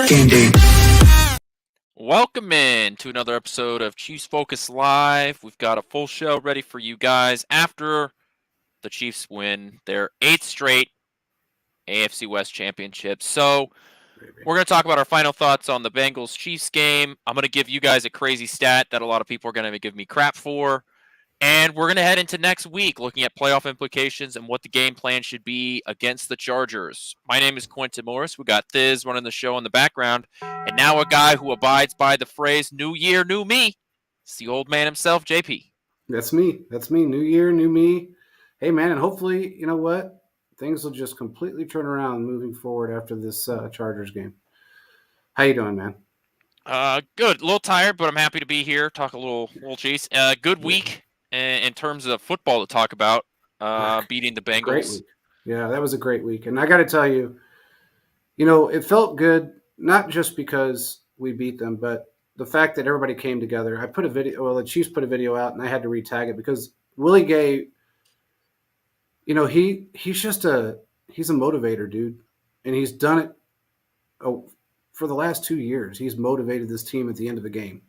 Game day. Welcome in to another episode of Chiefs Focus Live. We've got a full show ready for you guys after the Chiefs win their 8th straight AFC West championship. So we're going to talk about our final thoughts on the Bengals-Chiefs game. I'm going to give you guys a crazy stat that a lot of people are going to give me crap for. And we're going to head into next week looking at playoff implications and what the game plan should be against the Chargers. My name is Quentin Morris. We got Thiz running the show in the background. And now a guy who abides by the phrase, new year, new me. It's the old man himself, JP. That's me. New year, new me. Hey, man, and hopefully, you know what? Things will just completely turn around moving forward after this Chargers game. How you doing, man? Good. A little tired, but I'm happy to be here. Talk a little Chiefs. Good week in terms of football to talk about. Beating the Bengals. Great week. Yeah, that was a great week. And I got to tell you, it felt good, not just because we beat them, but the fact that everybody came together. I put a video, the Chiefs put a video out, and I had to retag it because Willie Gay, he's a motivator, dude. And he's done it for the last 2 years. He's motivated this team at the end of the game.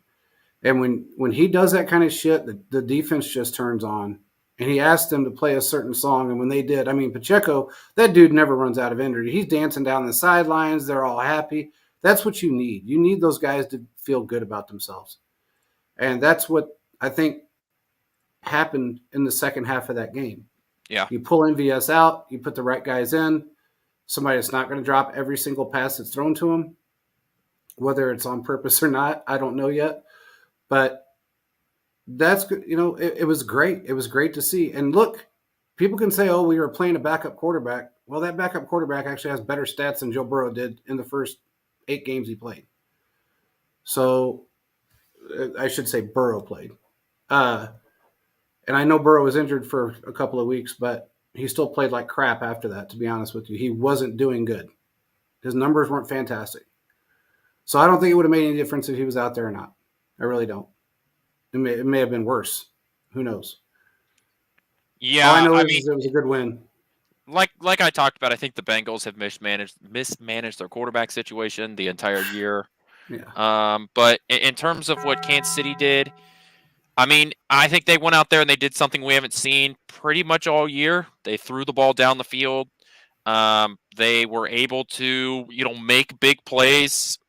And when he does that kind of shit, the defense just turns on. And he asked them to play a certain song, and when they did, Pacheco, that dude never runs out of energy. He's dancing down the sidelines. They're all happy. That's what you need. You need those guys to feel good about themselves. And that's what I think happened in the second half of that game. Yeah. You pull MVS out, you put the right guys in, somebody that's not going to drop every single pass that's thrown to him, whether it's on purpose or not, I don't know yet. But that's good. It was great. It was great to see. And look, people can say, oh, we were playing a backup quarterback. Well, that backup quarterback actually has better stats than Joe Burrow did in the first 8 games he played. So I should say Burrow played. And I know Burrow was injured for a couple of weeks, but he still played like crap after that, to be honest with you. He wasn't doing good. His numbers weren't fantastic. So I don't think it would have made any difference if he was out there or not. I really don't. It may have been worse. Who knows? Yeah, all I know is it was a good win. Like I talked about, I think the Bengals have mismanaged their quarterback situation the entire year. Yeah. But in terms of what Kansas City did, I think they went out there and they did something we haven't seen pretty much all year. They threw the ball down the field. They were able to, make big plays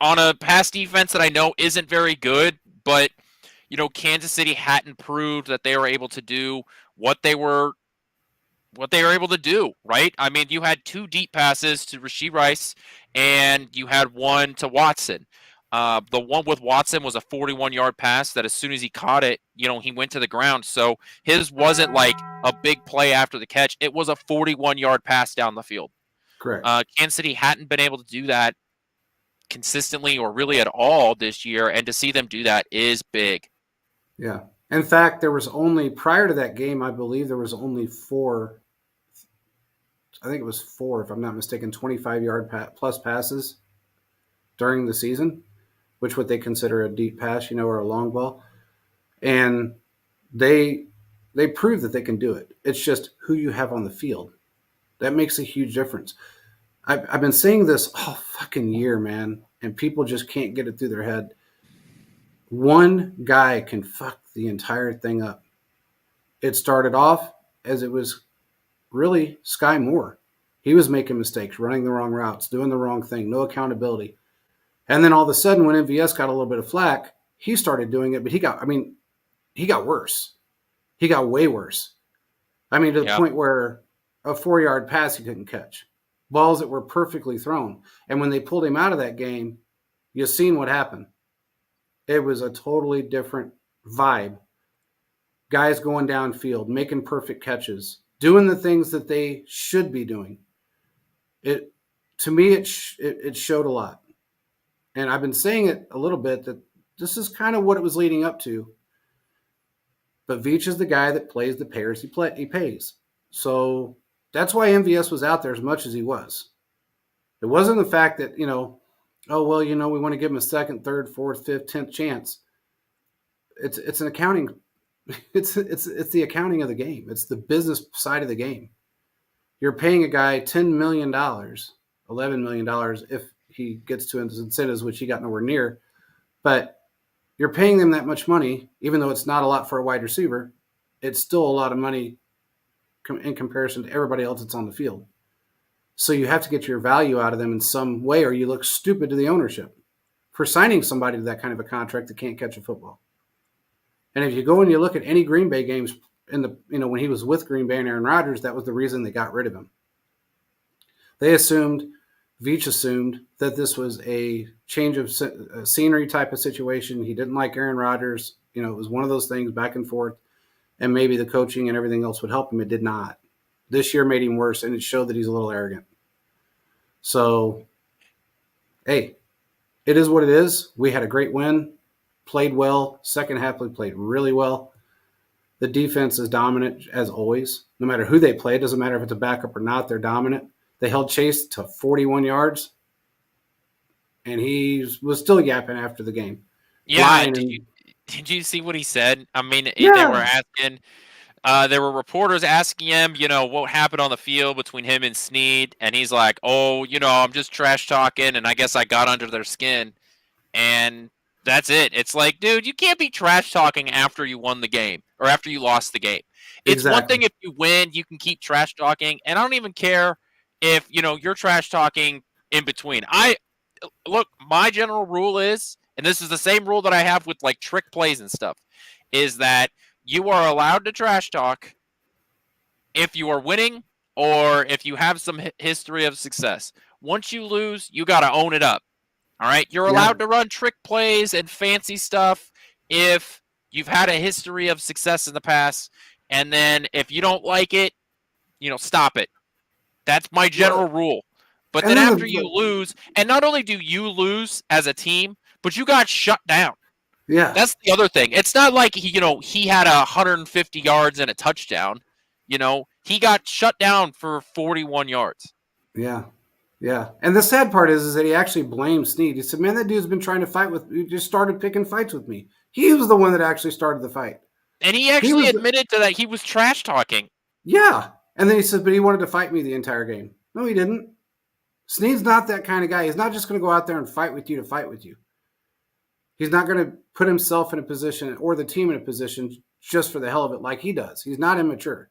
on a pass defense that I know isn't very good, but Kansas City hadn't proved that they were able to do what they were able to do, right? You had 2 deep passes to Rashee Rice, and you had one to Watson. The one with Watson was a 41-yard pass that as soon as he caught it, he went to the ground. So his wasn't like a big play after the catch. It was a 41-yard pass down the field. Correct. Kansas City hadn't been able to do that consistently or really at all this year, and to see them do that is big. Yeah. In fact, there was only, prior to that game, I believe there was only 4, I think it was 4, if I'm not mistaken, 25-yard plus passes during the season, which what they consider a deep pass, or a long ball. And they prove that they can do it. It's just who you have on the field. That makes a huge difference. I've been saying this all fucking year, man, and people just can't get it through their head. One guy can fuck the entire thing up. It started off as it was really Sky Moore. He was making mistakes, running the wrong routes, doing the wrong thing, no accountability. And then all of a sudden, when MVS got a little bit of flack, he started doing it, but he got worse. He got way worse. To the point where a 4-yard pass he couldn't catch. Balls that were perfectly thrown. And when they pulled him out of that game, you seen what happened. It was a totally different vibe. Guys going downfield, making perfect catches, doing the things that they should be doing. To me, it showed a lot. And I've been saying it a little bit that this is kind of what it was leading up to. But Veach is the guy that plays the players he pays. So that's why MVS was out there as much as he was. It wasn't the fact that, we want to give him a second, third, fourth, fifth, 10th chance. It's an accounting. It's the accounting of the game. It's the business side of the game. You're paying a guy $10 million, $11 million if he gets to his incentives, which he got nowhere near. But you're paying them that much money, even though it's not a lot for a wide receiver. It's still a lot of money in comparison to everybody else that's on the field. So you have to get your value out of them in some way, or you look stupid to the ownership for signing somebody to that kind of a contract that can't catch a football. And if you go and you look at any Green Bay games in the, when he was with Green Bay and Aaron Rodgers, that was the reason they got rid of him. Veach assumed that this was a change of scenery type of situation. He didn't like Aaron Rodgers. It was one of those things back and forth, and maybe the coaching and everything else would help him. It did not. This year made him worse, and it showed that he's a little arrogant. So, hey, it is what it is. We had a great win, played well. Second half, we played really well. The defense is dominant, as always. No matter who they play, it doesn't matter if it's a backup or not, they're dominant. They held Chase to 41 yards, and he was still yapping after the game. Yeah, did you see what he said? I mean, they were asking there were reporters asking him, what happened on the field between him and Snead, and he's like, oh, I'm just trash talking, and I guess I got under their skin, and that's it. It's like, dude, you can't be trash talking after you won the game or after you lost the game. It's one thing if you win, you can keep trash talking, and I don't even care if you're trash talking in between. Look, my general rule is, and this is the same rule that I have with like trick plays and stuff, is that you are allowed to trash talk if you are winning or if you have some history of success. Once you lose, you got to own it up. All right? You're allowed to run trick plays and fancy stuff if you've had a history of success in the past. And then if you don't like it, stop it. That's my general rule. But then after you lose, and not only do you lose as a team, but you got shut down. Yeah. That's the other thing. It's not like he had 150 yards and a touchdown. He got shut down for 41 yards. Yeah. Yeah. And the sad part is that he actually blamed Snead. He said, man, that dude's been trying to fight with me. He just started picking fights with me. He was the one that actually started the fight. And he actually admitted to that he was trash talking. Yeah. And then he said, but he wanted to fight me the entire game. No, he didn't. Snead's not that kind of guy. He's not just going to go out there and fight with you to fight with you. He's not going to put himself in a position or the team in a position just for the hell of it like he does. He's not immature.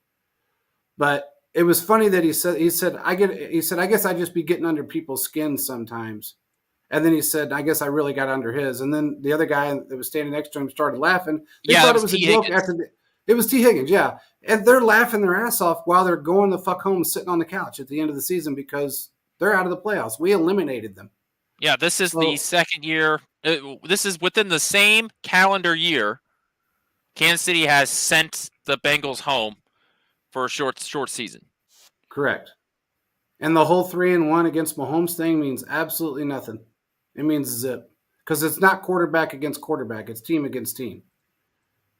But it was funny that he said, I guess I just be getting under people's skin sometimes. And then he said, I guess I really got under his. And then the other guy that was standing next to him started laughing. They thought it was a joke it was T. Higgins, yeah. And they're laughing their ass off while they're going the fuck home sitting on the couch at the end of the season because they're out of the playoffs. We eliminated them. Yeah, this is the second year. This is within the same calendar year. Kansas City has sent the Bengals home for a short season. Correct. And the whole 3-1 against Mahomes thing means absolutely nothing. It means zip. Because it's not quarterback against quarterback. It's team against team.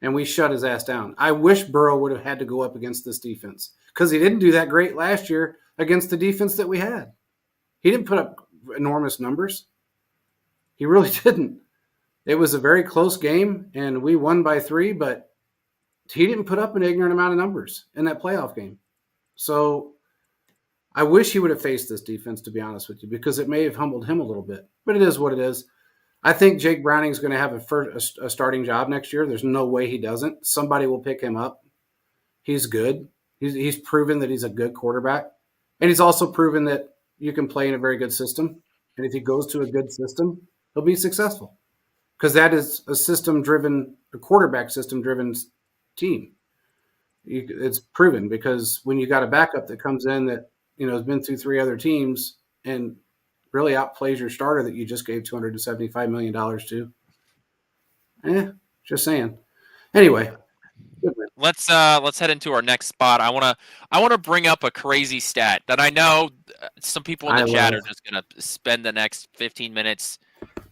And we shut his ass down. I wish Burrow would have had to go up against this defense. Because he didn't do that great last year against the defense that we had. He didn't put up enormous numbers. He really didn't. It was a very close game, and we won by 3, but he didn't put up an ignorant amount of numbers in that playoff game. So I wish he would have faced this defense, to be honest with you, because it may have humbled him a little bit. But it is what it is. I think Jake Browning's going to have a starting job next year. There's no way he doesn't. Somebody will pick him up. He's good. He's proven that he's a good quarterback. And he's also proven that you can play in a very good system. And if he goes to a good system, he'll be successful. Because that is a quarterback system-driven team. It's proven because when you got a backup that comes in that has been through 3 other teams and really outplays your starter that you just gave $275 million to. Just saying. Anyway, let's head into our next spot. I want to bring up a crazy stat that I know some people in the chat are just going to spend the next 15 minutes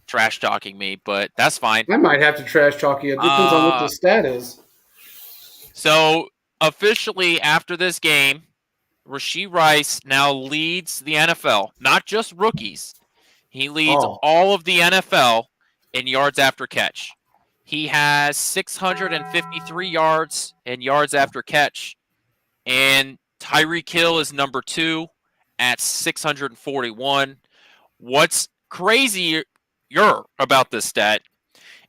trash talking me, but that's fine. I might have to trash talk you. It depends on what the stat is. So officially after this game, Rashee Rice now leads the NFL, not just rookies. He leads all of the NFL in yards after catch. He has 653 yards and yards after catch. And Tyreek Hill is number 2 at 641. What's crazier about this stat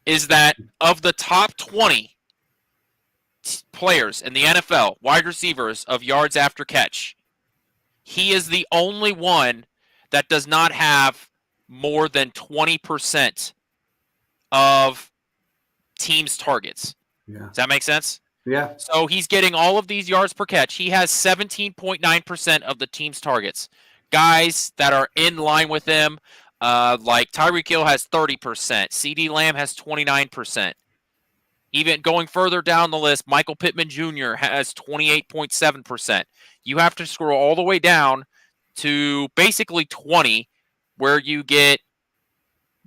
is that of the top 20 players in the NFL, wide receivers of yards after catch, he is the only one that does not have more than 20% of teams' targets. Yeah. Does that make sense? Yeah. So he's getting all of these yards per catch. He has 17.9% of the team's targets. Guys that are in line with him, like Tyreek Hill has 30%. CeeDee Lamb has 29%. Even going further down the list, Michael Pittman Jr. has 28.7%. You have to scroll all the way down to basically 20, where you get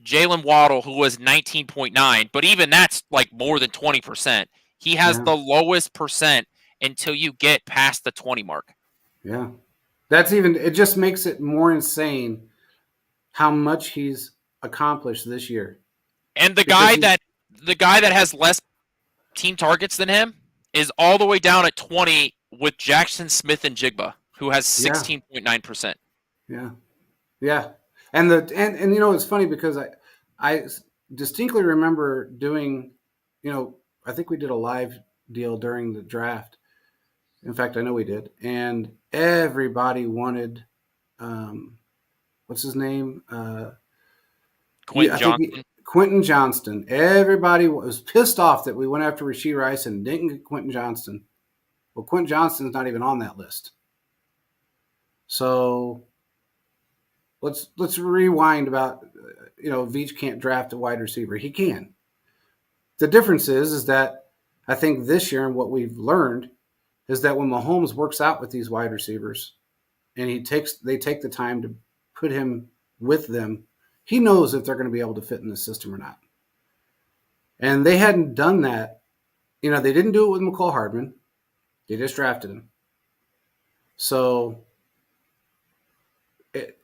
Jalen Waddle, who was 19.9, but even that's like more than 20%. He has the lowest percent until you get past the 20 mark. Yeah. It just makes it more insane how much he's accomplished this year. And the guy that has less team targets than him is all the way down at 20 with Jackson Smith and Jigba, who has 16.9%. Yeah. Yeah. And you know, it's funny because I distinctly remember doing, you know, I think we did a live deal during the draft. In fact, I know we did. And everybody wanted, what's his name? Quentin Johnston. Quentin Johnston. Everybody was pissed off that we went after Rashee Rice and didn't get Quentin Johnston. Well, Quentin Johnston's not even on that list. So let's rewind about, you know, Veach can't draft a wide receiver. He can. The difference is that I think this year and what we've learned is that when Mahomes works out with these wide receivers and they take the time to put him with them, he knows if they're going to be able to fit in the system or not. And they hadn't done that. You know, they didn't do it with McCall Hardman. They just drafted him. So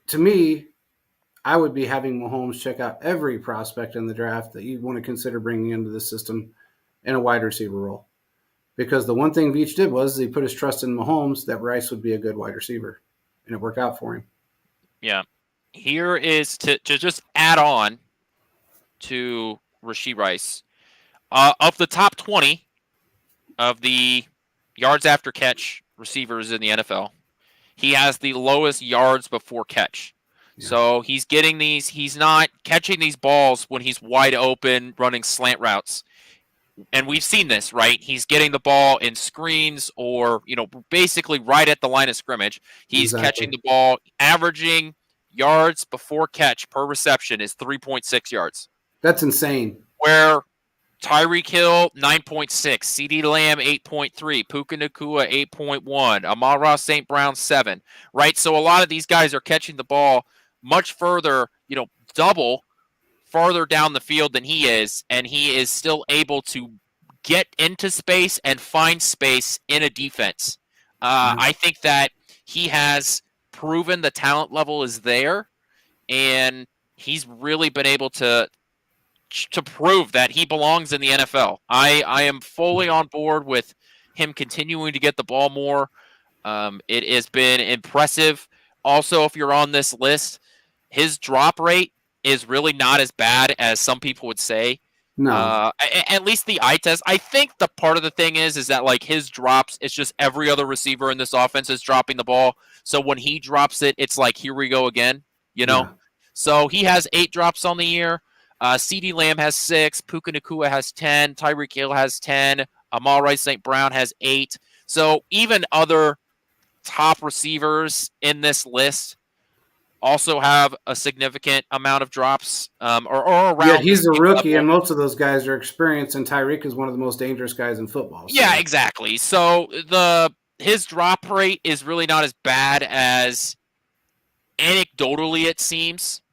to me, I would be having Mahomes check out every prospect in the draft that you'd want to consider bringing into the system in a wide receiver role. Because the one thing Veach did was he put his trust in Mahomes that Rice would be a good wide receiver. And it worked out for him. Yeah. Here is to just add on to Rashee Rice. Of the top 20 of the yards after catch receivers in the NFL, he has the lowest yards before catch. Yeah. So he's not catching these balls when he's wide open running slant routes. And we've seen this, right? He's getting the ball in screens or, you know, basically right at the line of scrimmage. He's catching the ball, averaging yards before catch per reception is 3.6 yards. That's insane. Where Tyreek Hill, 9.6, CeeDee Lamb, 8.3, Puka Nacua, 8.1, Amon-Ra St. Brown, 7, right? So a lot of these guys are catching the ball much further, you know, double farther down the field than he is, and he is still able to get into space and find space in a defense. I think that he has proven the talent level is there, and he's really been able to prove that he belongs in the NFL. I am fully on board with him continuing to get the ball more. It has been impressive. Also, if you're on this list, his drop rate is really not as bad as some people would say. No. At least the eye test. I think the part of the thing is that like his drops, it's just every other receiver in this offense is dropping the ball. So when he drops it, it's like, here we go again, you know? Yeah. So he has 8 drops on the year. CeeDee Lamb has 6. Puka Nacua has 10. Tyreek Hill has 10. Amon-Ra St. Brown has 8. So even other top receivers in this list also have a significant amount of drops or around. Yeah, he's a rookie, and most of those guys are experienced, and Tyreek is one of the most dangerous guys in football. So. Yeah, exactly. So his drop rate is really not as bad as anecdotally it seems.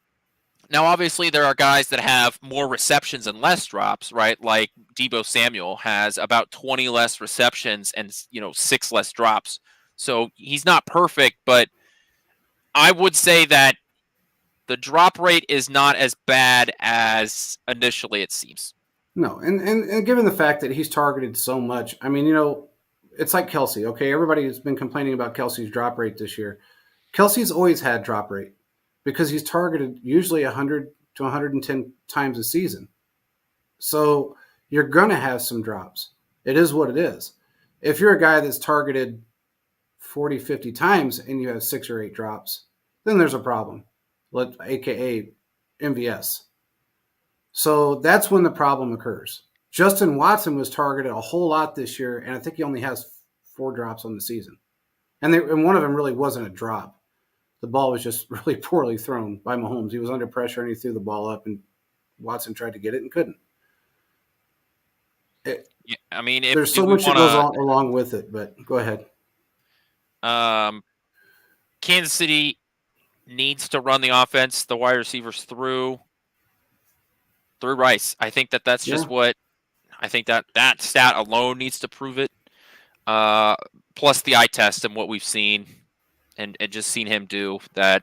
Now, obviously, there are guys that have more receptions and less drops, right? Like Deebo Samuel has about 20 less receptions and, you know, 6 less drops. So he's not perfect, but I would say that the drop rate is not as bad as initially it seems. No, and given the fact that he's targeted so much, I mean, you know, it's like Kelsey. Okay, everybody has been complaining about Kelsey's drop rate this year. Kelsey's always had drop rate because he's targeted usually 100 to 110 times a season. So you're going to have some drops. It is what it is. If you're a guy that's targeted 40, 50 times and you have 6 or 8 drops, then there's a problem, aka MVS. So that's when the problem occurs. Justin Watson was targeted a whole lot this year, and I think he only has 4 drops on the season. And one of them really wasn't a drop. The ball was just really poorly thrown by Mahomes. He was under pressure and he threw the ball up, and Watson tried to get it and couldn't. I mean, there's so much that goes along with it, but go ahead. Kansas City needs to run the offense, the wide receivers through Rice. I think that's just what I think that stat alone needs to prove it. Plus the eye test and what we've seen and just seen him do, that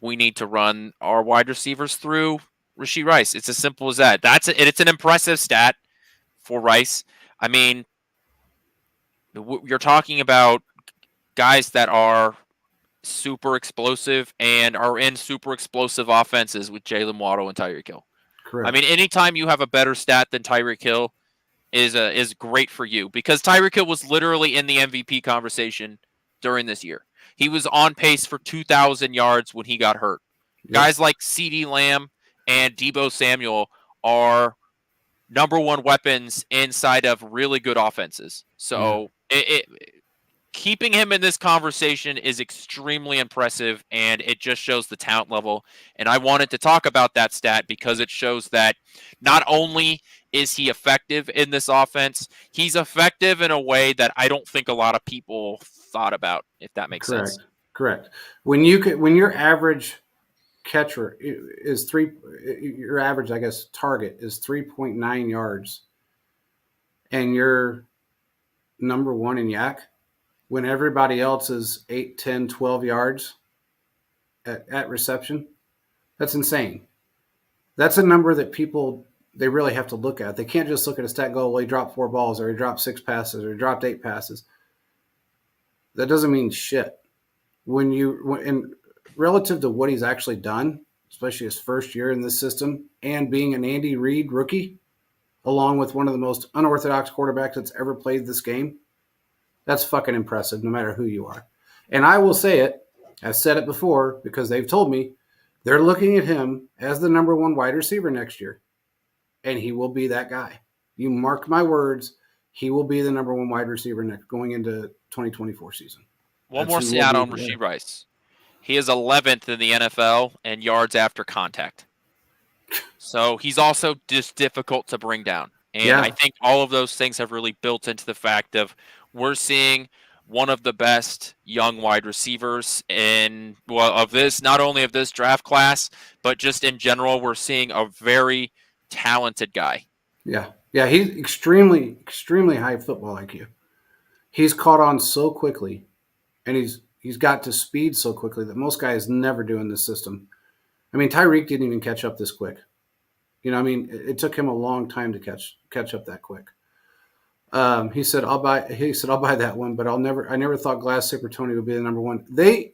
we need to run our wide receivers through Rashee Rice. It's as simple as that. It's an impressive stat for Rice. I mean, you're talking about guys that are super explosive and are in super explosive offenses with Jalen Waddle and Tyreek Hill. Correct. I mean, anytime you have a better stat than Tyreek Hill is great for you, because Tyreek Hill was literally in the MVP conversation during this year. He was on pace for 2,000 yards when he got hurt. Yep. Guys like CeeDee Lamb and Deebo Samuel are number one weapons inside of really good offenses. So keeping him in this conversation is extremely impressive, and it just shows the talent level. And I wanted to talk about that stat because it shows that not only is he effective in this offense, he's effective in a way that I don't think a lot of people thought about, if that makes sense. Correct. When your average catcher is your average, I guess, target is 3.9 yards, and you're number one in yak, when everybody else is 8, 10, 12 yards at reception, that's insane. That's a number that they really have to look at. They can't just look at a stat and go, well, he dropped 4 balls, or he dropped 6 passes, or he dropped 8 passes. That doesn't mean shit. And relative to what he's actually done, especially his first year in this system, and being an Andy Reid rookie, along with one of the most unorthodox quarterbacks that's ever played this game, that's fucking impressive, no matter who you are. And I will say it, I've said it before, because they've told me they're looking at him as the number one wide receiver next year. And he will be that guy. You mark my words, he will be the number one wide receiver going into 2024 season. One more stat on Rashee Rice. He is 11th in the NFL in yards after contact. So he's also just difficult to bring down. And I think all of those things have really built into the fact of we're seeing one of the best young wide receivers not only of this draft class, but just in general, we're seeing a very talented guy. Yeah, he's extremely, extremely high football IQ. He's caught on so quickly, and he's got to speed so quickly that most guys never do in this system. I mean, Tyreek didn't even catch up this quick. It took him a long time to catch up that quick. He said, I'll buy that one, but I never thought Glass Zipper Tony would be the number one. Their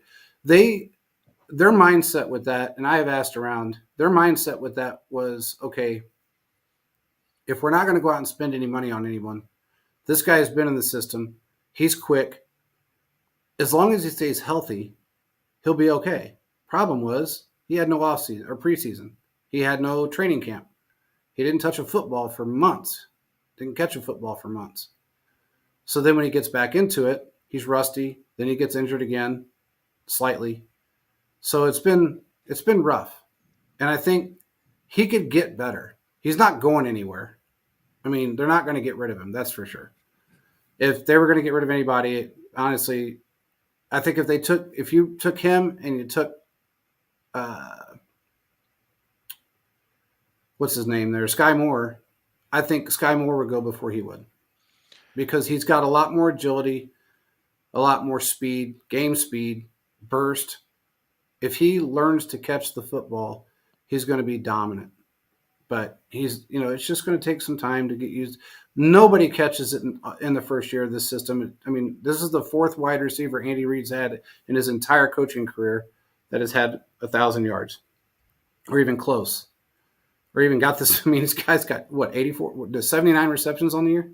mindset with that, and I have asked around, their mindset with that was, okay, if we're not going to go out and spend any money on anyone, this guy has been in the system. He's quick. As long as he stays healthy, he'll be okay. Problem was, he had no offseason or preseason. He had no training camp. He didn't touch a football for months. Didn't catch a football for months. So then when he gets back into it, he's rusty. Then he gets injured again, slightly. So it's been rough. And I think he could get better. He's not going anywhere. I mean, they're not going to get rid of him. That's for sure. If they were going to get rid of anybody, honestly, I think if you took him and you took, what's his name there, Sky Moore, I think Sky Moore would go before he would, because he's got a lot more agility, a lot more speed, game speed, burst. If he learns to catch the football, he's going to be dominant. but he's, it's just going to take some time to get used. Nobody catches it in the first year of this system. I mean, this is the fourth wide receiver Andy Reid's had in his entire coaching career that has had 1,000 yards or even close or even got this. I mean, this guy's got 84, 79 receptions on the year?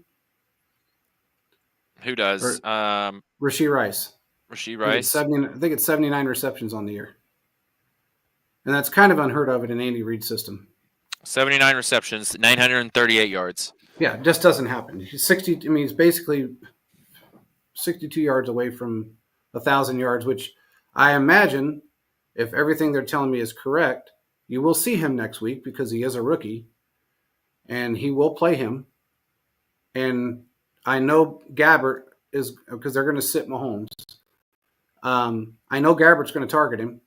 Who does? Rashee Rice. Rashee Rice. I think it's 79 receptions on the year. And that's kind of unheard of in an Andy Reid system. 79 receptions, 938 yards. Yeah, it just doesn't happen. He's 60. I mean, he's basically 62 yards away from 1,000 yards, which I imagine, if everything they're telling me is correct, you will see him next week because he is a rookie, and he will play him. And I know Gabbert is, because they're going to sit Mahomes. I know Gabbert's going to target him,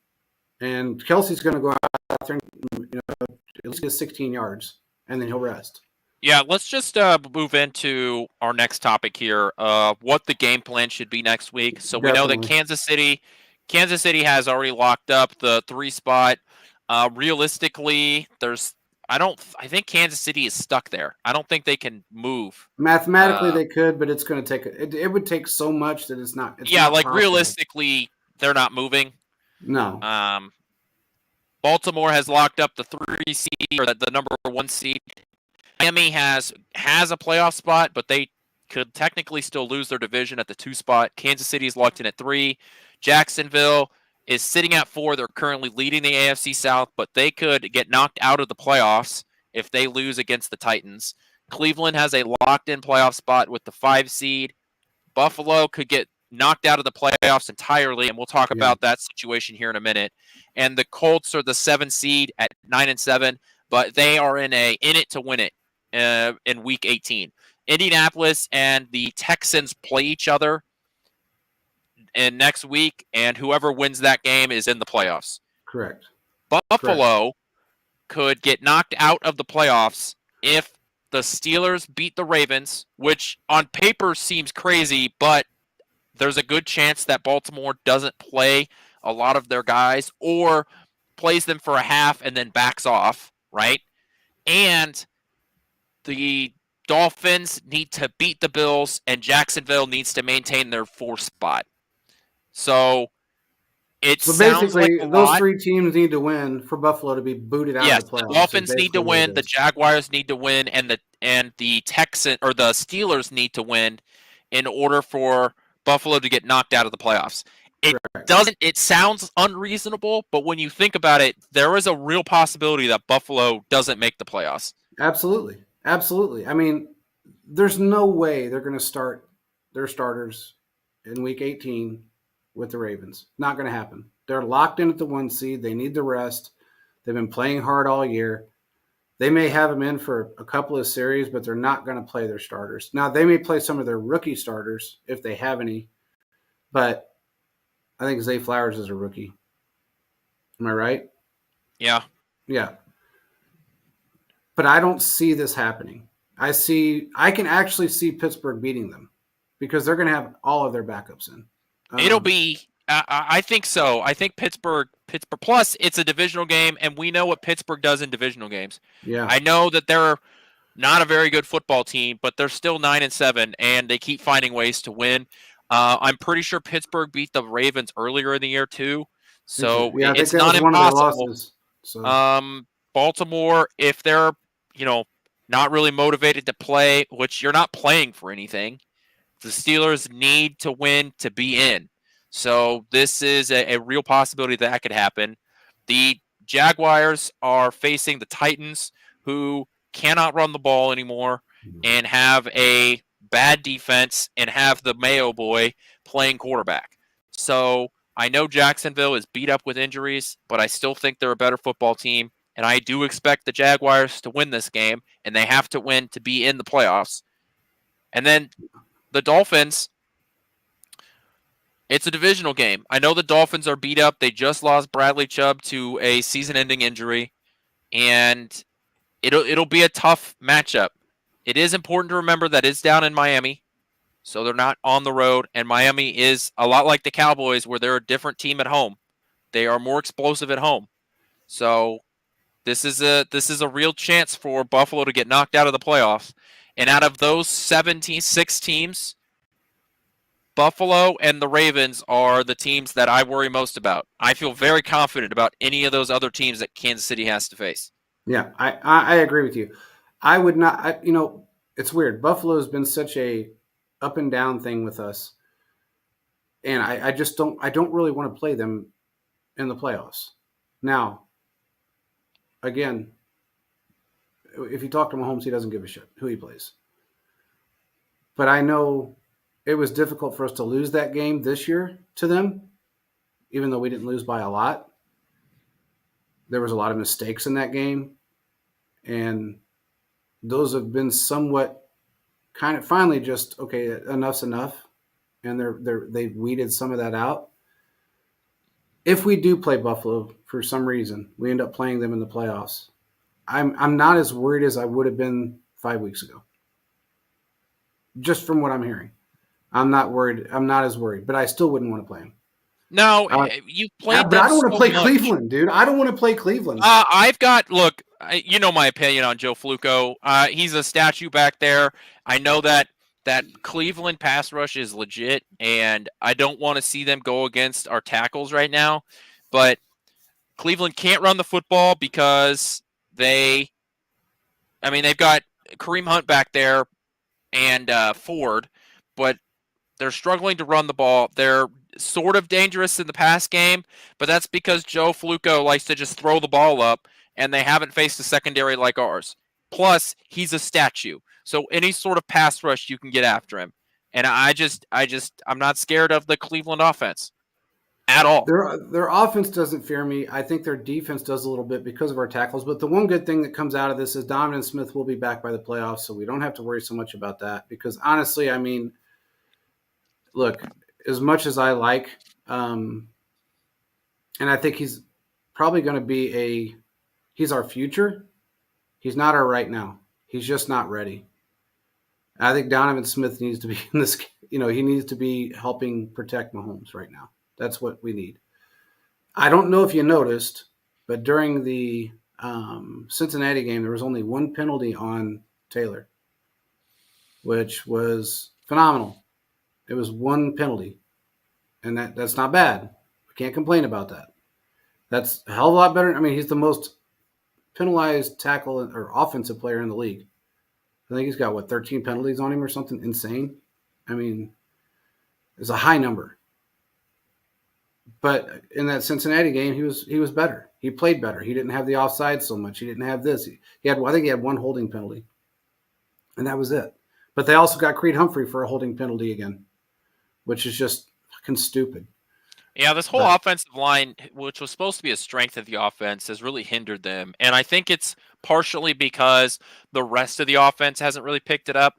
and Kelsey's going to go out there and at least get 16 yards, and then he'll rest. Yeah, let's just move into our next topic here. What the game plan should be next week. So we know that Kansas City has already locked up the 3 spot. Realistically, I think Kansas City is stuck there. I don't think they can move. Mathematically, they could, but it's going to take it would take so much that it's not. Not possible. Realistically, they're not moving. No. Baltimore has locked up the 3 seed or the number 1 seed. Miami has a playoff spot, but they could technically still lose their division at the 2 spot. Kansas City is locked in at 3. Jacksonville is sitting at 4. They're currently leading the AFC South, but they could get knocked out of the playoffs if they lose against the Titans. Cleveland has a locked-in playoff spot with the 5 seed. Buffalo could get knocked out of the playoffs entirely, and we'll talk about that situation here in a minute. And the Colts are the 7 seed at 9-7, but they are in it to win it in Week 18. Indianapolis and the Texans play each other in next week, and whoever wins that game is in the playoffs. Correct. Buffalo could get knocked out of the playoffs if the Steelers beat the Ravens, which on paper seems crazy, but there's a good chance that Baltimore doesn't play a lot of their guys or plays them for a half and then backs off, right? And the Dolphins need to beat the Bills, and Jacksonville needs to maintain their 4 spot. So basically, like those 3 teams need to win for Buffalo to be booted out of the playoffs. The Dolphins need to win, the Jaguars need to win, and the Steelers need to win in order for Buffalo to get knocked out of the playoffs. It sounds unreasonable, but when you think about it, there is a real possibility that Buffalo doesn't make the playoffs. Absolutely. I mean, there's no way they're going to start their starters in Week 18 with the Ravens. Not going to happen. They're locked in at the 1 seed. They need the rest. They've been playing hard all year. They may have them in for a couple of series, but they're not going to play their starters. Now, they may play some of their rookie starters if they have any, but I think Zay Flowers is a rookie. Am I right? Yeah. Yeah. But I don't see this happening. I can actually see Pittsburgh beating them because they're going to have all of their backups in. It'll be, I think so. I think Pittsburgh, plus it's a divisional game, and we know what Pittsburgh does in divisional games. Yeah. I know that they're not a very good football team, but they're still 9-7, and they keep finding ways to win. I'm pretty sure Pittsburgh beat the Ravens earlier in the year too, so it's not impossible. Baltimore, if they're not really motivated to play, which you're not playing for anything, the Steelers need to win to be in. So this is a real possibility that could happen. The Jaguars are facing the Titans, who cannot run the ball anymore and have a bad defense and have the Mayo boy playing quarterback. So I know Jacksonville is beat up with injuries, but I still think they're a better football team. And I do expect the Jaguars to win this game, and they have to win to be in the playoffs. And then the Dolphins, it's a divisional game. I know the Dolphins are beat up. They just lost Bradley Chubb to a season-ending injury, and it'll be a tough matchup. It is important to remember that it's down in Miami, so they're not on the road, and Miami is a lot like the Cowboys, where they're a different team at home. They are more explosive at home. So This is a real chance for Buffalo to get knocked out of the playoffs. And out of those 6 teams, Buffalo and the Ravens are the teams that I worry most about. I feel very confident about any of those other teams that Kansas City has to face. Yeah, I agree with you. I would not. It's weird. Buffalo has been such a up and down thing with us, and I just don't. I don't really want to play them in the playoffs. Now, again, if you talk to Mahomes, he doesn't give a shit who he plays. But I know it was difficult for us to lose that game this year to them, even though we didn't lose by a lot. There was a lot of mistakes in that game, and those have been somewhat kind of finally just okay. Enough's enough, and they've weeded some of that out. If we do play Buffalo for some reason, we end up playing them in the playoffs. I'm not as worried as I would have been 5 weeks ago. Just from what I'm hearing, I'm not worried. I'm not as worried, but I still wouldn't want to play them. No, you played them. But I don't want to so play much. Cleveland, dude. I don't want to play Cleveland. Look, you know my opinion on Joe Flacco. He's a statue back there. I know that Cleveland pass rush is legit, and I don't want to see them go against our tackles right now. But Cleveland can't run the football because they've got Kareem Hunt back there and Ford, but they're struggling to run the ball. They're sort of dangerous in the pass game, but that's because Joe Flacco likes to just throw the ball up, and they haven't faced a secondary like ours. Plus, he's a statue, so any sort of pass rush you can get after him. And I'm not scared of the Cleveland offense at all. Their offense doesn't fear me. I think their defense does a little bit because of our tackles. But the one good thing that comes out of this is Donovan Smith will be back by the playoffs, so we don't have to worry so much about that. Because honestly, look, as much as I like, and I think he's probably going to be he's our future. He's not our right now. He's just not ready. I think Donovan Smith needs to be in this. He needs to be helping protect Mahomes right now. That's what we need. I don't know if you noticed, but during the Cincinnati game, there was only one penalty on Taylor, which was phenomenal. It was one penalty, and that's not bad. We can't complain about that. That's a hell of a lot better. He's the most penalized tackle or offensive player in the league. I think he's got 13 penalties on him or something insane. It's a high number. But in that Cincinnati game, he was better. He played better. He didn't have the offside so much. He didn't have this. I think he had one holding penalty, and that was it. But they also got Creed Humphrey for a holding penalty again, which is just fucking stupid. Yeah, this whole offensive line, which was supposed to be a strength of the offense, has really hindered them. And I think it's partially because the rest of the offense hasn't really picked it up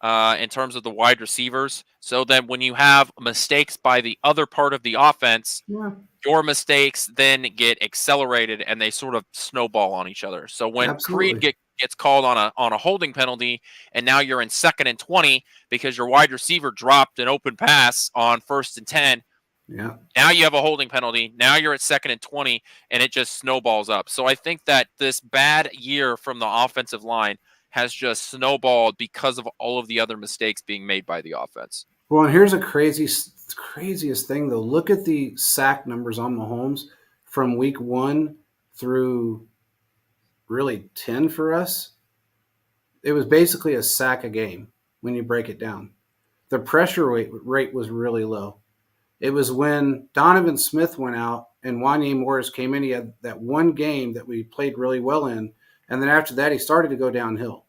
in terms of the wide receivers. So then when you have mistakes by the other part of the offense, your mistakes then get accelerated and they sort of snowball on each other. So when Creed gets called on a holding penalty, and now you're in 2nd and 20 because your wide receiver dropped an open pass on 1st and 10. Yeah. Now you have a holding penalty. Now you're at 2nd and 20, and it just snowballs up. So I think that this bad year from the offensive line has just snowballed because of all of the other mistakes being made by the offense. Well, and here's a craziest thing, though. Look at the sack numbers on Mahomes from week 1 through really 10 for us. It was basically a sack a game when you break it down. The pressure rate was really low. It was when Donovan Smith went out and Wanye Morris came in. He had that one game that we played really well in, and then after that, he started to go downhill.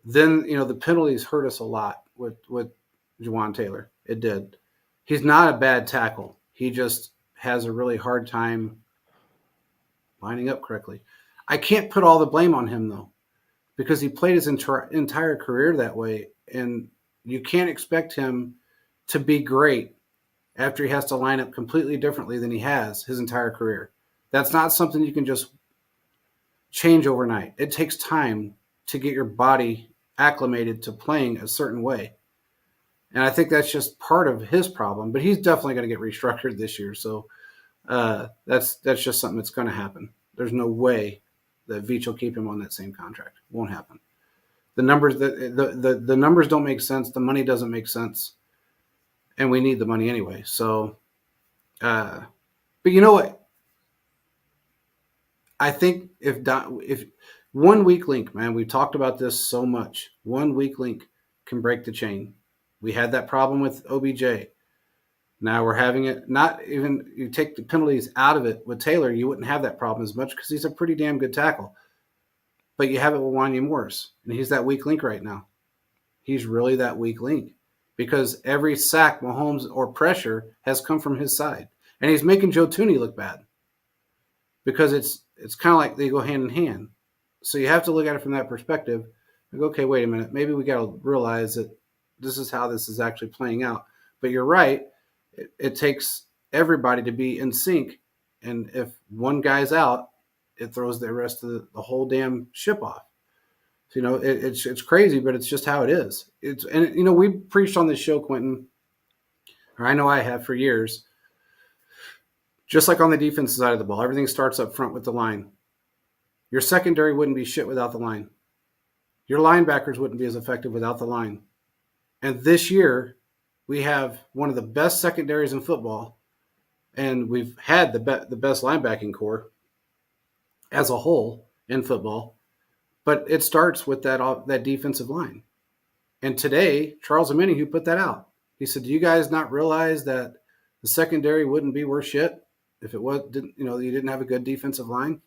Then, the penalties hurt us a lot with Juwan Taylor. It did. He's not a bad tackle. He just has a really hard time lining up correctly. I can't put all the blame on him, though, because he played his entire career that way, and you can't expect him to be great after he has to line up completely differently than he has his entire career. That's not something you can just change overnight. It takes time to get your body acclimated to playing a certain way. And I think that's just part of his problem, but he's definitely going to get restructured this year. So that's just something that's going to happen. There's no way that Veach will keep him on that same contract. Won't happen. The numbers the numbers don't make sense. The money doesn't make sense, and we need the money anyway. So, but you know what? I think if one weak link, man, we talked about this so much. One weak link can break the chain. We had that problem with OBJ. Now we're having it. Not even you take the penalties out of it with Taylor, you wouldn't have that problem as much because he's a pretty damn good tackle. But you have it with Wanya Morris, and he's that weak link right now. He's really that weak link because every sack Mahomes or pressure has come from his side, and he's making Joe Tooney look bad because it's kind of like they go hand in hand. So you have to look at it from that perspective. Like, okay, wait a minute. Maybe we got to realize that this is how this is actually playing out. But you're right. It takes everybody to be in sync. And if one guy's out, it throws the rest of the whole damn ship off. So, it's crazy, but it's just how it is. We preached on this show, Quentin, or I know I have for years. Just like on the defensive side of the ball, everything starts up front with the line. Your secondary wouldn't be shit without the line. Your linebackers wouldn't be as effective without the line. And this year, we have one of the best secondaries in football, and we've had the best linebacking core as a whole in football. But it starts with that defensive line. And today, Charles Omenihu put that out. He said, "Do you guys not realize that the secondary wouldn't be worth shit if it you didn't have a good defensive line?"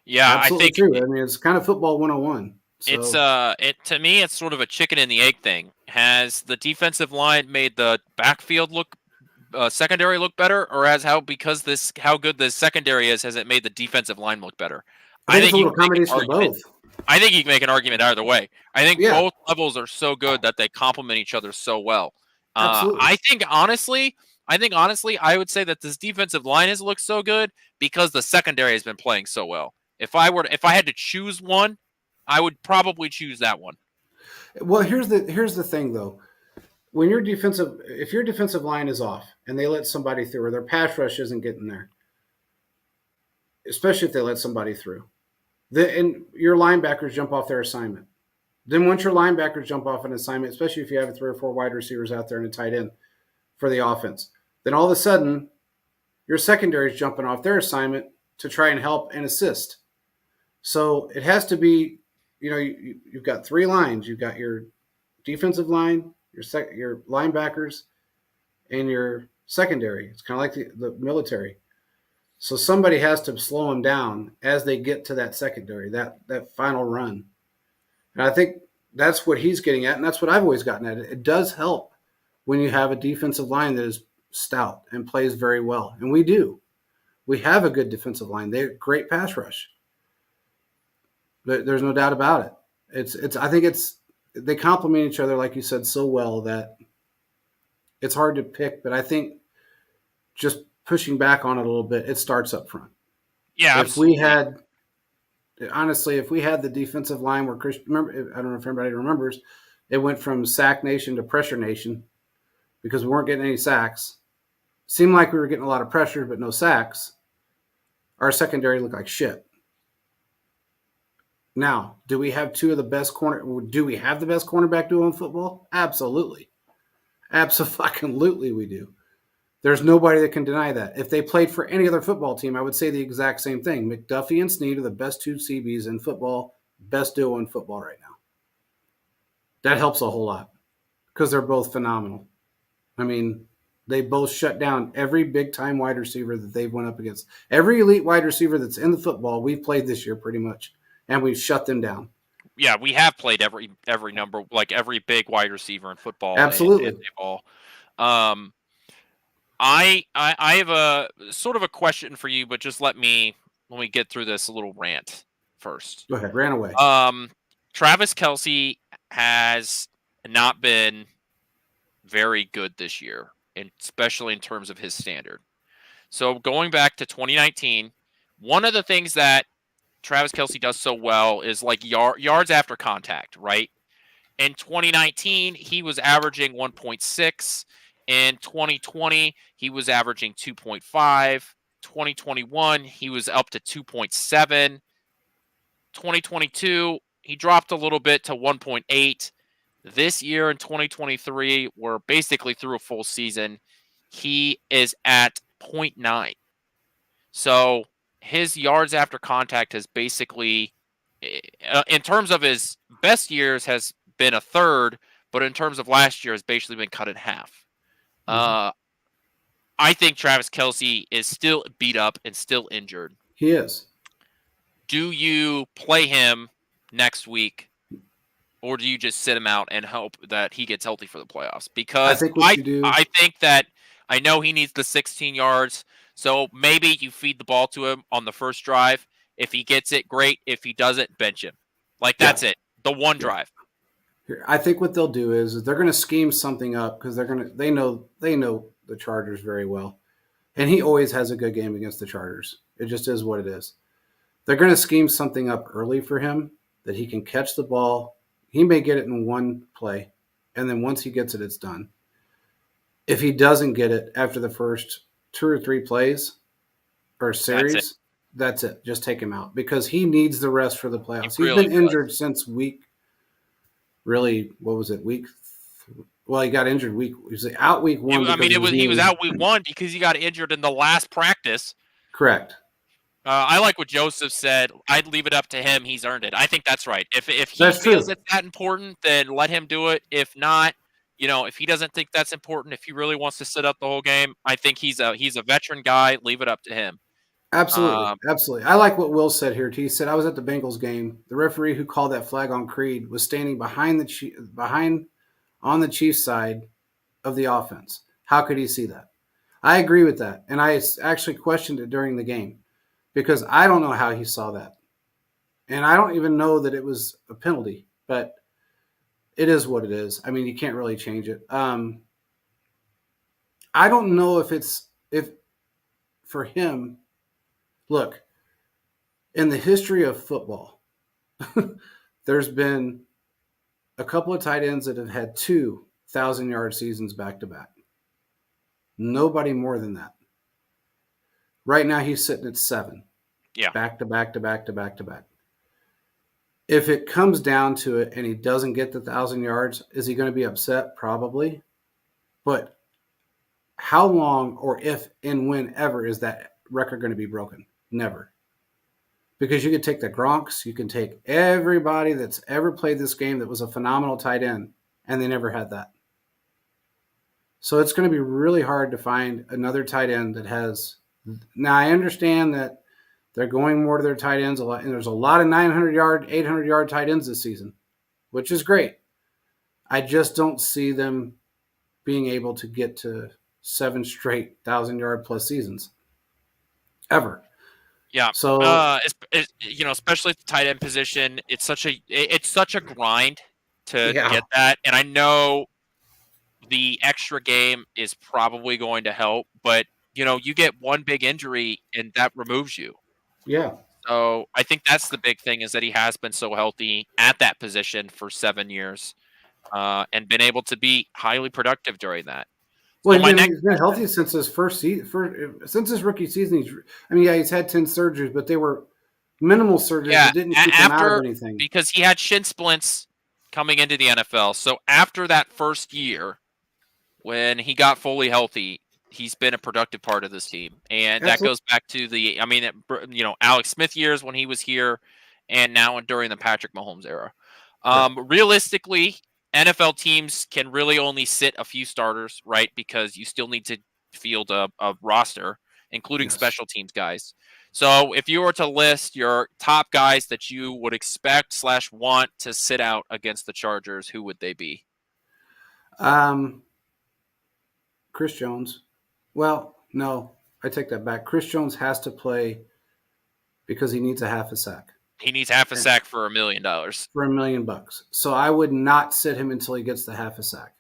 Yeah, Absolutely I think true. I mean, it's kind of football 101. So. It's to me, it's sort of a chicken and the egg thing. Has the defensive line made the backfield secondary look better, or because how good the secondary is, has it made the defensive line look better? I think it's a little combination of both. I think you can make an argument either way. I think Yeah. both levels are so good that they complement each other so well. Absolutely. I think honestly, I would say that this defensive line has looked so good because the secondary has been playing so well. If I had to choose one, I would probably choose that one. Well, here's the thing though. If your defensive line is off and they let somebody through, or their pass rush isn't getting there, especially if they let somebody through, and your linebackers jump off their assignment. Then once your linebackers jump off an assignment, especially if you have 3 or 4 wide receivers out there and a tight end for the offense, then all of a sudden your secondary is jumping off their assignment to try and help and assist. So it has to be, you've got 3 lines. You've got your defensive line, your linebackers, and your secondary. It's kind of like the military. So somebody has to slow them down as they get to that secondary, that final run. And I think that's what he's getting at, and that's what I've always gotten at. It does help when you have a defensive line that is stout and plays very well. And we do. We have a good defensive line. They have great pass rush. There's no doubt about it. I think they complement each other, like you said, so well that it's hard to pick. But I think just pushing back on it a little bit, it starts up front. Yeah, absolutely. If we had the defensive line where remember, I don't know if everybody remembers, it went from sack nation to pressure nation because we weren't getting any sacks. Seemed like we were getting a lot of pressure, but no sacks. Our secondary looked like shit. Now, do we have the best cornerback duo in football? Absolutely. Absolutely we do. There's nobody that can deny that. If they played for any other football team, I would say the exact same thing. McDuffie and Snead are the best 2 CBs in football, best duo in football right now. That helps a whole lot because they're both phenomenal. I mean, they both shut down every big-time wide receiver that they've went up against. Every elite wide receiver that's in the football we've played this year pretty much, and we've shut them down. Yeah, we have played every number, like every big wide receiver in football. Absolutely. I have a sort of a question for you, but just let me get through this little rant first. Go ahead, ran away. Travis Kelce has not been very good this year, and especially in terms of his standard. So going back to 2019, one of the things that Travis Kelce does so well is like yards after contact, right? In 2019, he was averaging 1.6. In 2020, he was averaging 2.5. 2021, he was up to 2.7. 2022, he dropped a little bit to 1.8. This year in 2023, we're basically through a full season. He is at 0.9. So his yards after contact has basically, in terms of his best years, has been a third, but in terms of last year, has basically been cut in half. Mhm. I think Travis Kelce is still beat up and still injured. He is. Do you play him next week, or do you just sit him out and hope that he gets healthy for the playoffs? I Because think what I you do. I think that I know he needs the 16 yards, so maybe you feed the ball to him on the first drive. If he gets it, great. If he doesn't, bench him. Like Yeah, that's it. The one yeah. drive. Here, I think what they'll do is they're going to scheme something up because they know the Chargers very well, and he always has a good game against the Chargers. It just is what it is. They're going to scheme something up early for him that he can catch the ball. He may get it in one play, and then once he gets it, it's done. If he doesn't get it after the first 2 or 3 plays or That's it. series, that's it. Just take him out because he needs the rest for the He playoffs. He's really been does. injured since what was it, well, he got injured he was out week one I because mean, of his he was knee. out week one because he got injured in the last practice. Correct. I like what Joseph said. I'd leave it up to him. He's earned it. I think that's right. If he That's feels true. it's that important, then let him do it. If not, if he doesn't think that's important, if he really wants to sit up the whole game, I think he's a veteran guy. Leave it up to him. Absolutely. Um, Absolutely. I like what Will said here. He said, I was at the Bengals game. The referee who called that flag on Creed was standing behind on the Chiefs side of the offense. How could he see that? I agree with that. And I actually questioned it during the game because I don't know how he saw that. And I don't even know that it was a penalty, but it is what it is. I mean, you can't really change it. I don't know if for him, look, in the history of football, there's been a couple of tight ends that have had 2,000-yard seasons back to back. Nobody more than that. Right now, he's sitting at 7, yeah, back to back to back to back to back. If it comes down to it and he doesn't get the 1,000 yards, is he going to be upset? Probably. But how long or if and when ever is that record going to be broken? Never. Because you could take the Gronks, you can take everybody that's ever played this game that was a phenomenal tight end, and they never had that. So it's going to be really hard to find another tight end that has. Now I understand that they're going more to their tight ends a lot, and there's a lot of 900-yard, 800-yard tight ends this season, which is great. I just don't see them being able to get to 7 straight 1,000-yard plus seasons ever. yeah. So Especially at the tight end position, it's such a grind to yeah, get that, and I know the extra game is probably going to help, but you get one big injury and that removes you. yeah. So I think that's the big thing is that he has been so healthy at that position for 7 years, and been able to be highly productive during that. Well, So my next he's been healthy since his first season. Since his rookie season, yeah, he's had 10 surgeries, but they were minimal surgeries yeah, that didn't keep him out of after anything. because he had shin splints coming into the NFL. So after that first year, when he got fully healthy, he's been a productive part of this team, and that Absolutely. goes back to Alex Smith years when he was here, and now during the Patrick Mahomes era. Correct. Realistically, NFL teams can really only sit a few starters, right? Because you still need to field a roster, including Yes. special teams guys. So if you were to list your top guys that you would expect/want to sit out against the Chargers, who would they be? Um, Chris Jones. Well, no, I take that back. Chris Jones has to play because he needs a half a sack He needs half a sack for $1 million. for $1 million. So I would not sit him until he gets the half a sack.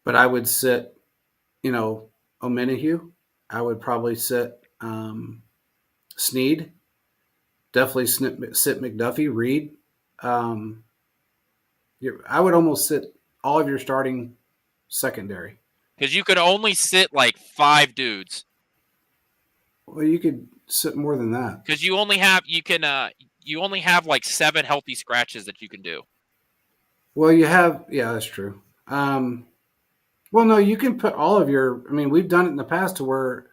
But I would sit, Omenahue. I would probably sit Sneed. Definitely sit McDuffie, Reed. Um, I would almost sit all of your starting secondary. Because you could only sit like 5 dudes. Well, you could sit more than that. because you only have like 7 healthy scratches that you can do. Well, yeah, that's true. Well, no, you can put all of your. I mean, we've done it in the past to where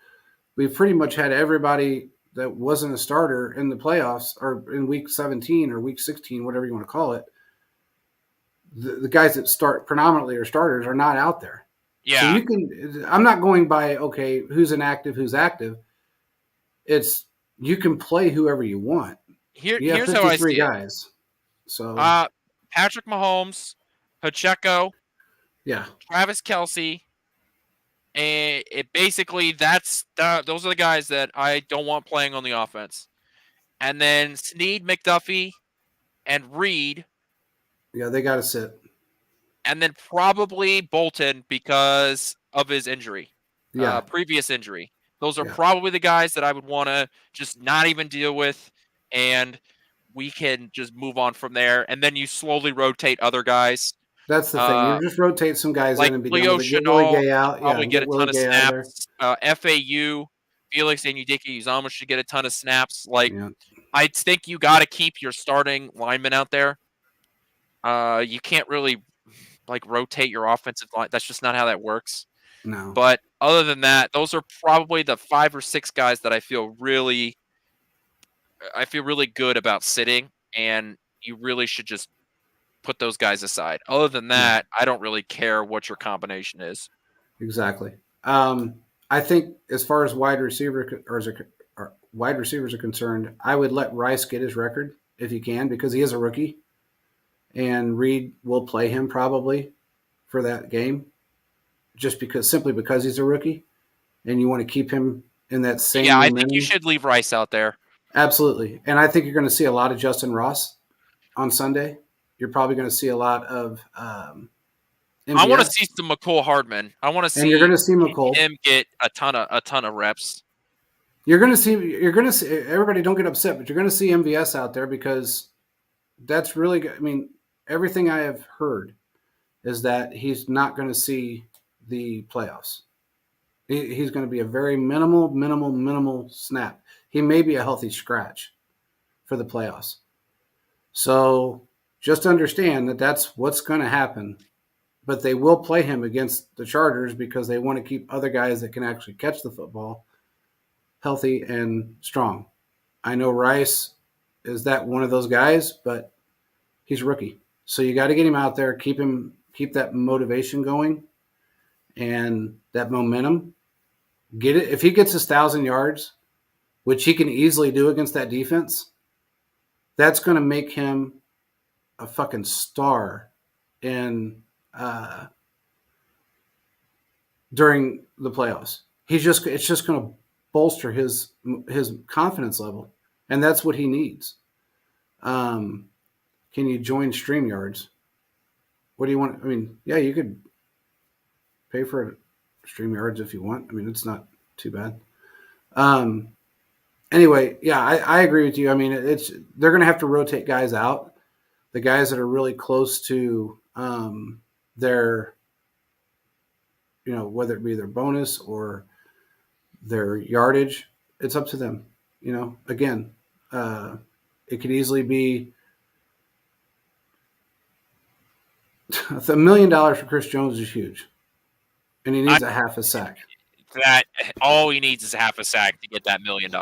we've pretty much had everybody that wasn't a starter in the playoffs or in week 17 or week 16, whatever you want to call it. The guys that start predominantly are starters are not out there. So Yeah. you can. I'm not going by okay, who's inactive, who's active. It's you can play whoever you want. You have Here's how I 53 see it. guys. So Patrick Mahomes, Pacheco, yeah, Travis Kelsey, and it basically those are the guys that I don't want playing on the offense. And then Snead, McDuffie, and Reed, yeah, they got to sit. and then probably Bolton because of his injury, Yeah, previous injury. Those are yeah. probably the guys that I would want to just not even deal with, and we can just move on from there. And then you slowly rotate other guys. That's the thing. Uh, You just rotate some guys like in and be done Leo with it. Get Willie Chenault Gay should out. Yeah, probably and get get a Willie ton of Gay out of there. snaps. FAU, Felix Anudike-Uzama should get a ton of snaps. Like, Yeah, I think you got to keep your starting linemen out there. You can't really like rotate your offensive line. That's just not how that works. no, But other than that, those are probably the 5 or 6 guys that I feel really good about sitting, and you really should just put those guys aside. Other than yeah, that, I don't really care what your combination is. exactly. I think as far as wide receivers are concerned, I would let Rice get his record if he can because he is a rookie, and Reed will play him probably for that game, just simply because he's a rookie, and you want to keep him in that same Yeah, I think you momentum. should leave Rice out there. Absolutely, and I think you're going to see a lot of Justin Ross on Sunday. You're probably going to see a lot of I want to MVS, see some McCole Hardman. I want to and you're going see to see McCole. him get a ton of reps. You're going to see. You're going to see. Everybody, don't get upset, but you're going to see MVS out there because that's really good. I mean, everything I have heard is that he's not going to see the playoffs. He's going to be a very minimal snap. He may be a healthy scratch for the playoffs. So just understand that that's what's going to happen. But they will play him against the Chargers because they want to keep other guys that can actually catch the football healthy and strong. I know Rice is that one of those guys, but he's a rookie. So you got to get him out there, keep that motivation going and that momentum. Get it if he gets his 1,000 yards, which he can easily do against that defense. That's going to make him a fucking star in during the playoffs. It's just going to bolster his confidence level, and that's what he needs. Can you join StreamYards? What do you want? I mean, yeah, you could pay for StreamYards if you want. I mean, it's not too bad. Anyway, yeah, I agree with you. I mean, they're going to have to rotate guys out. The guys that are really close to their, whether it be their bonus or their yardage, it's up to them. Again, it could easily be $1 million for Chris Jones is huge, and he needs a half a sack. That all he needs is a half a sack to get that $1 million.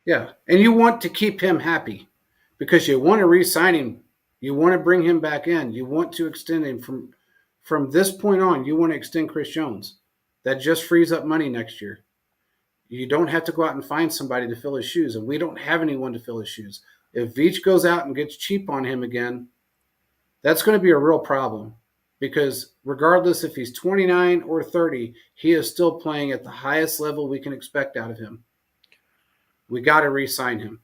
Yeah, and you want to keep him happy because you want to re-sign him. You want to bring him back in. You want to extend him from this point on. You want to extend Chris Jones. That just frees up money next year. You don't have to go out and find somebody to fill his shoes, and we don't have anyone to fill his shoes. If Veach goes out and gets cheap on him again, that's going to be a real problem because regardless if he's 29 or 30, he is still playing at the highest level we can expect out of him. We got to re-sign him.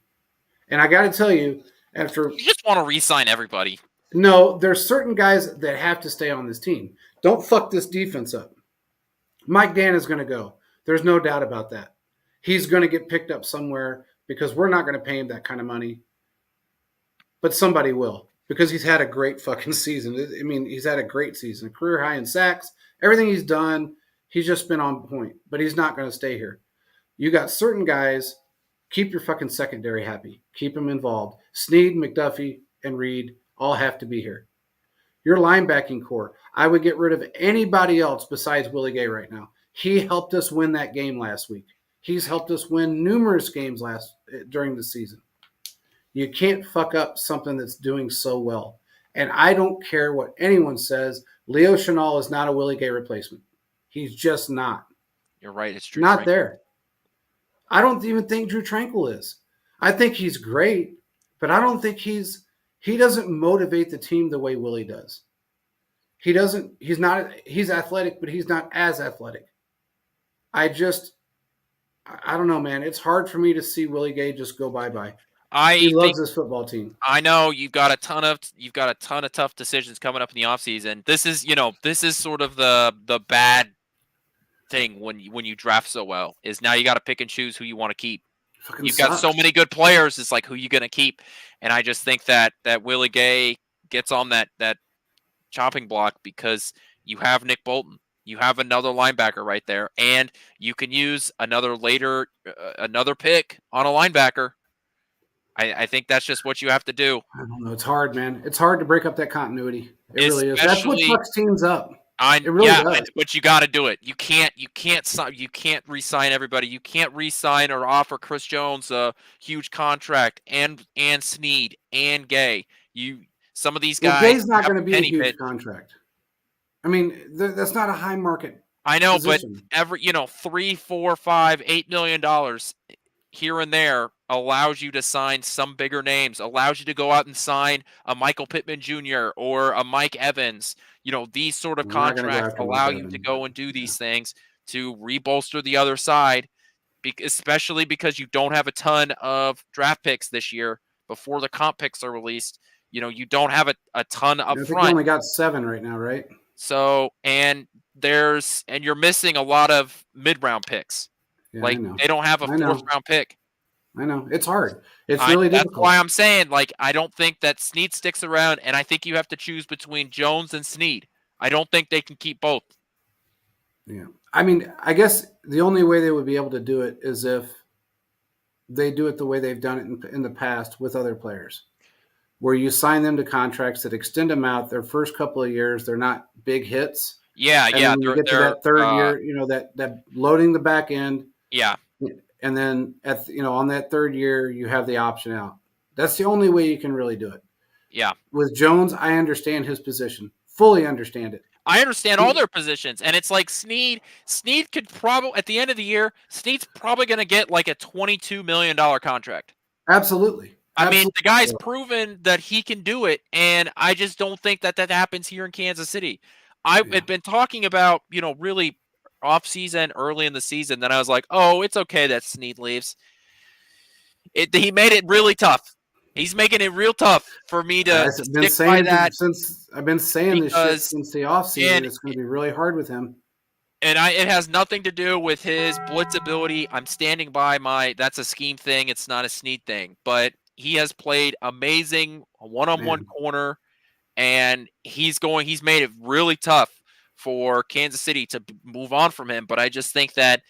And I got to tell you, You just want to re-sign everybody. No, there's certain guys that have to stay on this team. Don't fuck this defense up. Mike Dan is going to go. There's no doubt about that. He's going to get picked up somewhere because we're not going to pay him that kind of money. But somebody will because he's had a great fucking season. I mean, he's had a great season, a career high in sacks. Everything he's done, he's just been on point. But he's not going to stay here. You got certain guys. Keep your fucking secondary happy. Keep them involved. Snead, McDuffie, and Reed all have to be here. Your linebacking core. I would get rid of anybody else besides Willie Gay right now. He helped us win that game last week. He's helped us win numerous games during the season. You can't fuck up something that's doing so well. And I don't care what anyone says. Leo Chenal is not a Willie Gay replacement. He's just not. You're right. It's true. Not there. I don't even think Drew Tranquil is. I think he's great, but I don't think he doesn't motivate the team the way Willie does. He's athletic, but he's not as athletic. I don't know, man. It's hard for me to see Willie Gay just go bye-bye. He loves his football team. I know you've got a ton of tough decisions coming up in the offseason. This is sort of the bad thing when you draft so well is now you got to pick and choose who you want to keep. You've got so many good players. It's like who you going to keep, and I just think that Willie Gay gets on that chopping block because you have Nick Bolton, you have another linebacker right there, and you can use another pick on a linebacker. I think that's just what you have to do. I don't know. It's hard, man. It's hard to break up that continuity. It really is. That's what fucks teams up. It really does. But you got to do it. You can't re-sign everybody. You can't re-sign or offer Chris Jones a huge contract and Snead and Gay. Some of these guys. Gay's not going to be a huge contract. I mean, that's not a high market. I know, position. But $3, $4, $5, $8 million here and there allows you to sign some bigger names, allows you to go out and sign a Michael Pittman Jr. or a Mike Evans. These sort of contracts allow you to go and do these things to rebolster the other side, especially because you don't have a ton of draft picks this year before the comp picks are released. You don't have a ton up front. I think you only got 7 right now, right? So, and you're missing a lot of mid-round picks. Yeah, they don't have a 4th round pick. I know. It's hard. It's really difficult. That's why I'm saying, I don't think that Snead sticks around, and I think you have to choose between Jones and Snead. I don't think they can keep both. Yeah. I mean, I guess the only way they would be able to do it is if they do it the way they've done it in the past with other players, where you sign them to contracts that extend them out. Their first couple of years, they're not big hits. Yeah, and then you get to that third year, that loading the back end. Yeah. And then on that third year, you have the option out. That's the only way you can really do it. Yeah. With Jones, I understand his position. Fully understand it. I understand all their positions. And it's like Snead could probably, at the end of the year, Snead's probably going to get like a $22 million contract. Absolutely. I mean, the guy's proven that he can do it. And I just don't think that happens here in Kansas City. I had been talking about, really off-season, early in the season, then I was like, oh, it's okay that Snead leaves. He made it really tough. He's making it real tough for me to stick by that. I've been saying this shit since the off-season. It's going to be really hard with him. And it has nothing to do with his blitz ability. I'm standing by that's a scheme thing. It's not a Snead thing. But he has played amazing one-on-one corner, and he's made it really tough for Kansas City to move on from him. But I just think that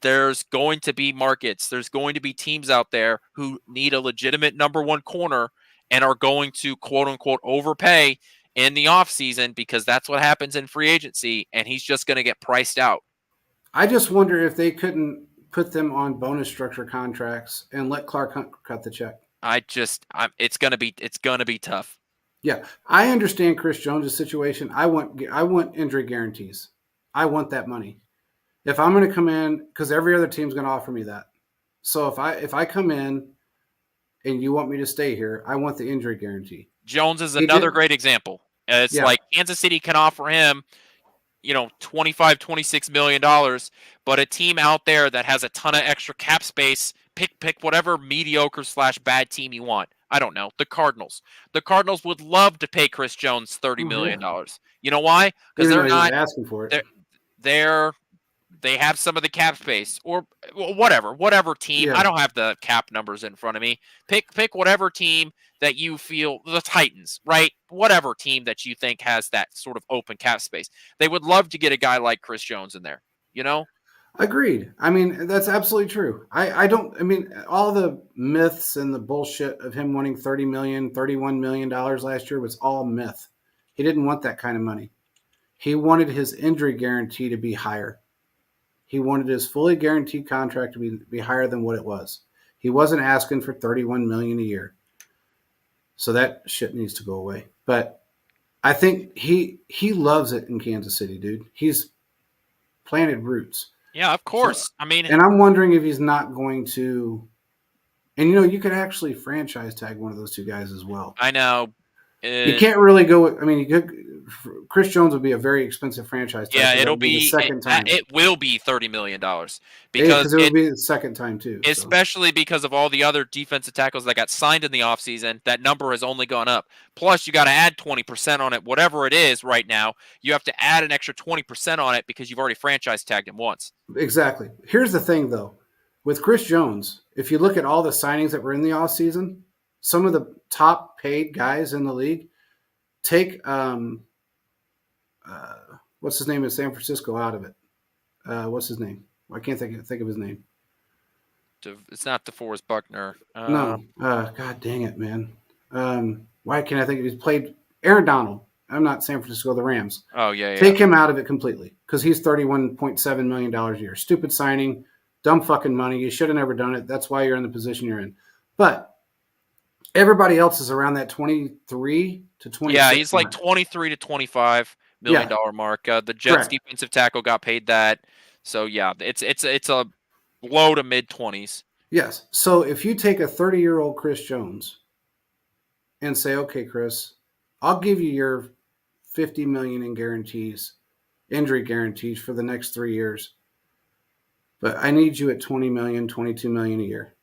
there's going to be markets. There's going to be teams out there who need a legitimate number 1 corner and are going to quote unquote overpay in the offseason because that's what happens in free agency. And he's just going to get priced out. I just wonder if they couldn't put them on bonus structure contracts and let Clark cut the check. It's going to be tough. Yeah, I understand Chris Jones' situation. I want injury guarantees. I want that money. If I'm going to come in, because every other team's going to offer me that. So if I come in and you want me to stay here, I want the injury guarantee. Jones is another great example. It's like Kansas City can offer him, $25, $26 million, but a team out there that has a ton of extra cap space, pick whatever mediocre / bad team you want. I don't know. The Cardinals. The Cardinals would love to pay Chris Jones $30 million. You know why? Because they're not asking for it. They have some of the cap space or whatever team. I don't have the cap numbers in front of me. Pick whatever team that you feel, the Titans, right? Whatever team that you think has that sort of open cap space. They would love to get a guy like Chris Jones in there, Agreed. I mean, that's absolutely true. I mean, all the myths and the bullshit of him wanting 30 million, $31 million last year was all myth. He didn't want that kind of money. He wanted his injury guarantee to be higher. He wanted his fully guaranteed contract to be higher than what it was. He wasn't asking for 31 million a year. So that shit needs to go away. But I think he loves it in Kansas City, dude. He's planted roots. Yeah, of So, course. I mean, and I'm wondering if he's not going to. And you could actually franchise tag one of those two guys as well. I know. You can't really go. I mean, you could. Chris Jones would be a very expensive franchise tag. Yeah, That it'll would be the be second time. it will be $30 million Because because it would be the second time too. So. especially because of all the other defensive tackles that got signed in the offseason, that number has only gone up. Plus, you got to add 20% on it, whatever it is right now. You have to add an extra 20% on it because you've already franchise tagged him once. Exactly. Here's the thing, though. With Chris Jones, if you look at all the signings that were in the offseason, some of the top paid guys in the league take what's his name in San Francisco out of it. What's his name? I can't think of his name. It's not DeForest Buckner. No. God dang it, man. Why can't I think of? He's played Aaron Donald. I'm not San Francisco, the Rams. Oh, yeah. Take him out of it completely because he's $31.7 million a year. Stupid signing, dumb fucking money. You should have never done it. That's why you're in the position you're in. But everybody else is around that 23 to 26. Yeah, he's like 23 to 25 million dollar mark. The Jets defensive tackle got paid that. So yeah, it's a low to mid 20s. Yes. So if you take a 30-year-old Chris Jones and say, "Okay, Chris, I'll give you your 50 million in guarantees, injury guarantees for the next 3 years. But I need you at 20 million, 22 million a year."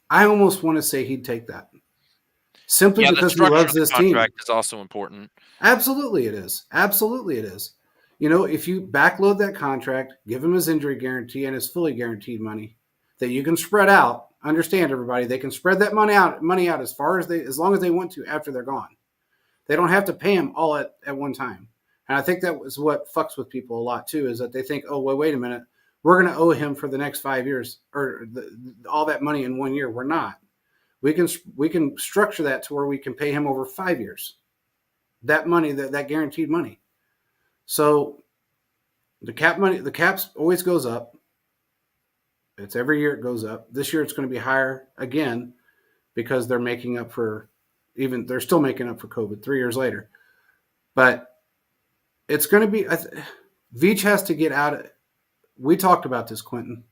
I almost want to say he'd take that. Simply because he loves this team. The contract is also important. Absolutely it is. Absolutely it is. If you backload that contract, give him his injury guarantee and his fully guaranteed money that you can spread out. Understand, everybody, they can spread that money out as long as they want to after they're gone. They don't have to pay him all at one time. And I think that was what fucks with people a lot too, is that they think, oh, well, wait a minute, we're going to owe him for the next 5 years or all that money in 1 year. We're not. We can structure that to where we can pay him over 5 years. That money, that guaranteed money. So the caps always goes up. It's every year it goes up. This year it's going to be higher again because they're making up for they're still making up for COVID 3 years later. But it's going to be Veach has to get out. We talked about this, Quentin.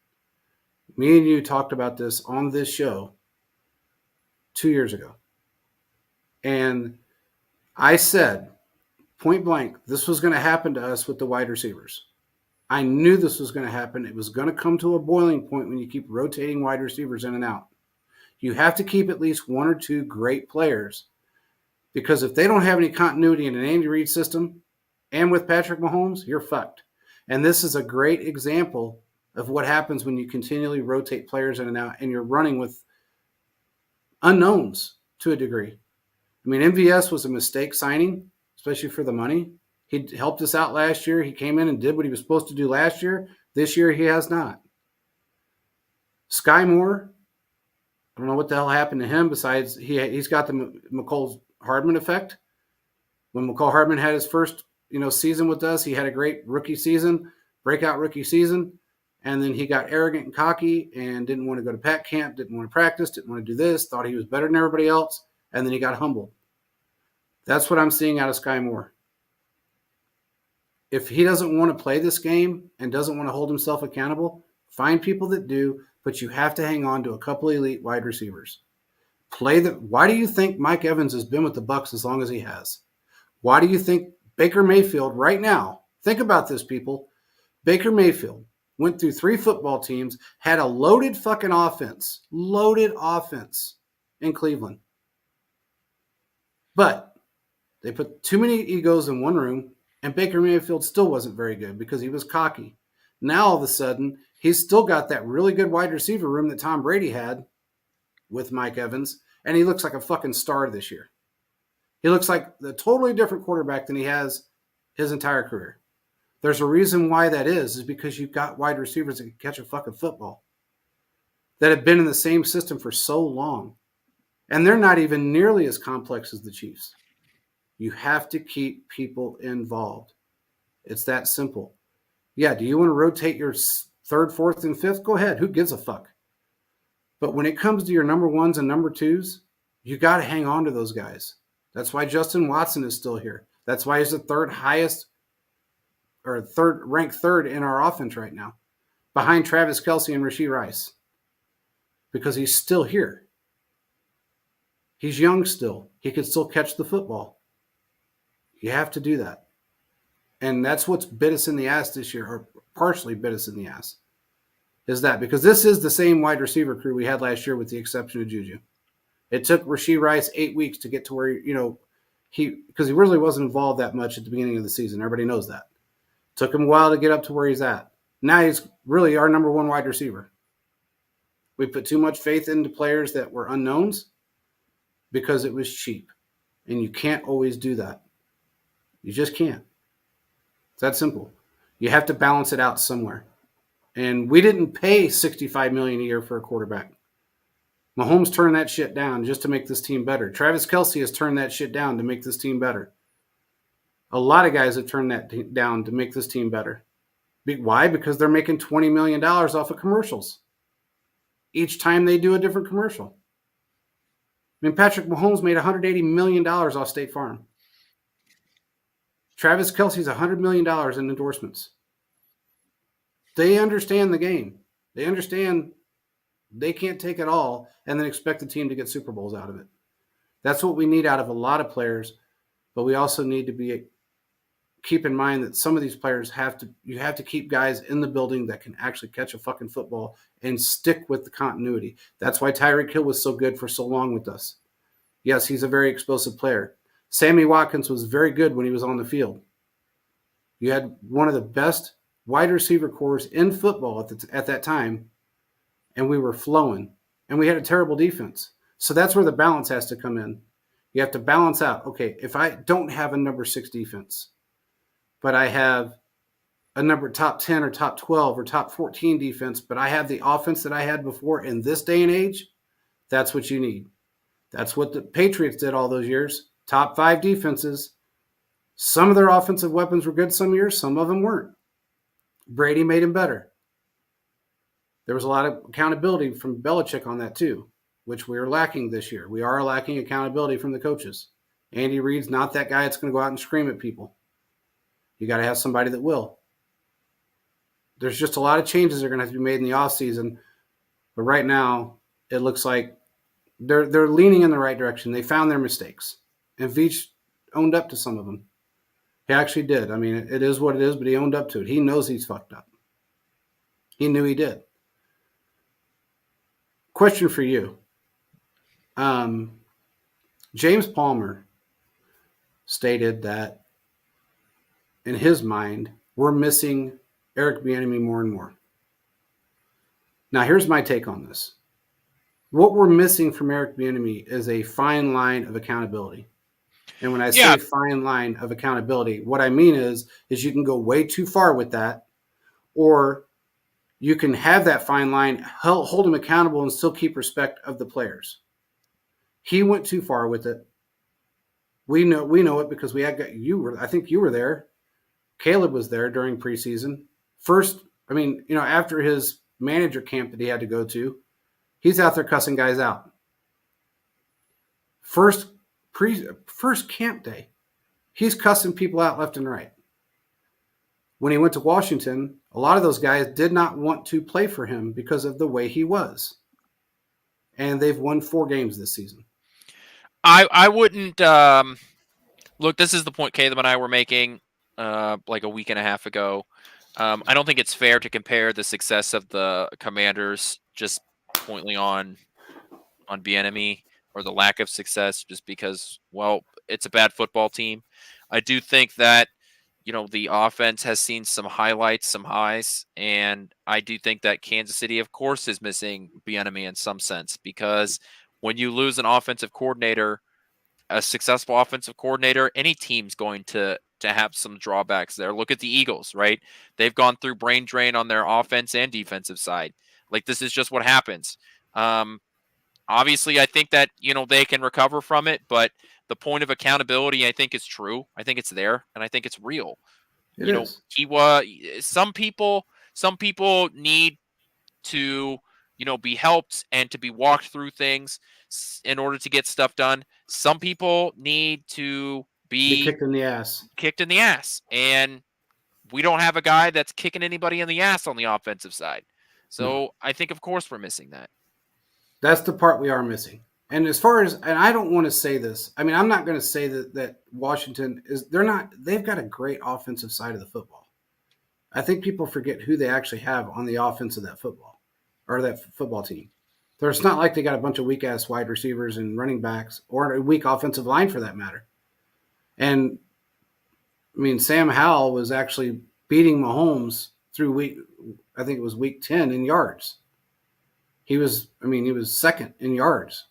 Me and you talked about this on this show 2 years ago. And I said, point blank, this was going to happen to us with the wide receivers. I knew this was going to happen. It was going to come to a boiling point when you keep rotating wide receivers in and out. You have to keep at least one or two great players, because if they don't have any continuity in an Andy Reid system and with Patrick Mahomes, you're fucked. And this is a great example of what happens when you continually rotate players in and out and you're running with unknowns to a degree. I mean, MVS was a mistake signing, especially for the money. He helped us out last year. He came in and did what he was supposed to do last year. This year, he has not. Sky Moore, I don't know what the hell happened to him besides he's got the McCole Hardman effect. When McCole Hardman had his first season with us, he had a great rookie season, breakout rookie season, and then he got arrogant and cocky and didn't want to go to Pat camp, didn't want to practice, didn't want to do this, thought he was better than everybody else, and then he got humbled. That's what I'm seeing out of Sky Moore. If he doesn't want to play this game and doesn't want to hold himself accountable, find people that do, but you have to hang on to a couple of elite wide receivers. Why do you think Mike Evans has been with the Bucs as long as he has? Why do you think Baker Mayfield right now, think about this, people, Baker Mayfield went through 3 football teams, had a loaded fucking offense in Cleveland. But they put too many egos in one room, and Baker Mayfield still wasn't very good because he was cocky. Now, all of a sudden, he's still got that really good wide receiver room that Tom Brady had with Mike Evans, and he looks like a fucking star this year. He looks like a totally different quarterback than he has his entire career. There's a reason why that is because you've got wide receivers that can catch a fucking football that have been in the same system for so long. And they're not even nearly as complex as the Chiefs. You have to keep people involved. It's that simple. Yeah, do you want to rotate your third, fourth, and fifth? Go ahead. Who gives a fuck? But when it comes to your number ones and number twos, you got to hang on to those guys. That's why Justin Watson is still here. That's why he's the third highest or ranked third in our offense right now, behind Travis Kelce and Rashee Rice, because he's still here. He's young still. He can still catch the football. You have to do that. And that's what's bit us in the ass this year, or partially bit us in the ass, is that because this is the same wide receiver crew we had last year with the exception of Juju. It took Rashee Rice 8 weeks to get to where, because he really wasn't involved that much at the beginning of the season. Everybody knows that. Took him a while to get up to where he's at. Now he's really our number one wide receiver. We put too much faith into players that were unknowns because it was cheap. And you can't always do that. You just can't. It's that simple. You have to balance it out somewhere. And we didn't pay $65 million a year for a quarterback. Mahomes turned that shit down just to make this team better. Travis Kelce has turned that shit down to make this team better. A lot of guys have turned that down to make this team better. Why? Because they're making $20 million off of commercials. Each time they do a different commercial. I mean, Patrick Mahomes made $180 million off State Farm. Travis Kelce's $100 million in endorsements. They understand the game. They understand they can't take it all and then expect the team to get Super Bowls out of it. That's what we need out of a lot of players, but we also need to keep in mind that some of these players you have to keep guys in the building that can actually catch a fucking football and stick with the continuity. That's why Tyreek Hill was so good for so long with us. Yes, he's a very explosive player. Sammy Watkins was very good when he was on the field. You had one of the best wide receiver corps in football at that time, and we were flowing, and we had a terrible defense. So that's where the balance has to come in. You have to balance out, okay, if I don't have a number 6 defense, but I have a number top 10 or top 12 or top 14 defense, but I have the offense that I had before in this day and age, that's what you need. That's what the Patriots did all those years. Top 5 defenses. Some of their offensive weapons were good some years, some of them weren't. Brady made him better. There was a lot of accountability from Belichick on that too, which we are lacking this year. We are lacking accountability from the coaches. Andy Reid's not that guy that's going to go out and scream at people. You got to have somebody that will. There's just a lot of changes that are going to have to be made in the offseason. But right now, it looks like they're leaning in the right direction. They found their mistakes. And Veach owned up to some of them. He actually did. I mean, it is what it is, but he owned up to it. He knows he's fucked up. He knew he did. Question for you. James Palmer stated that in his mind, we're missing Eric Bieniemy more and more. Now, here's my take on this. What we're missing from Eric Bieniemy is a fine line of accountability. And when I say fine line of accountability, what I mean is you can go way too far with that, or you can have that fine line, hold him accountable, and still keep respect of the players. He went too far with it. We know it because I think you were there. Caleb was there during preseason. After his manager camp that he had to go to, he's out there cussing guys out. First camp day, he's cussing people out left and right. When he went to Washington, a lot of those guys did not want to play for him because of the way he was. And they've won 4 games this season. I wouldn't look, this is the point Caleb and I were making like a week and a half ago. I don't think it's fair to compare the success of the Commanders just pointly on Bieniemy or the lack of success just because, well, it's a bad football team. I do think that, the offense has seen some highlights, some highs, and I do think that Kansas City, of course, is missing Bieniemy in some sense because when you lose an offensive coordinator, a successful offensive coordinator, any team's going to to have some drawbacks there. Look at the Eagles, right? They've gone through brain drain on their offense and defensive side. Like, this is just what happens. Obviously, I think that, they can recover from it, but the point of accountability, I think, is true. I think it's there, and I think it's real. It is. He was some people need to, be helped and to be walked through things in order to get stuff done. Some people need to Be be kicked in the ass. kicked in the ass, and we don't have a guy that's kicking anybody in the ass on the offensive side. So No. I think, of course, we're missing that. That's the part we are missing. And as far as, and I don't want to say this, I mean, I'm not going to say that Washington they've got a great offensive side of the football. I think people forget who they actually have on the offense of that football team. It's not like they got a bunch of weak ass wide receivers and running backs or a weak offensive line for that matter. And I mean, Sam Howell was actually beating Mahomes through I think it was week 10 in yards. He was second in yards.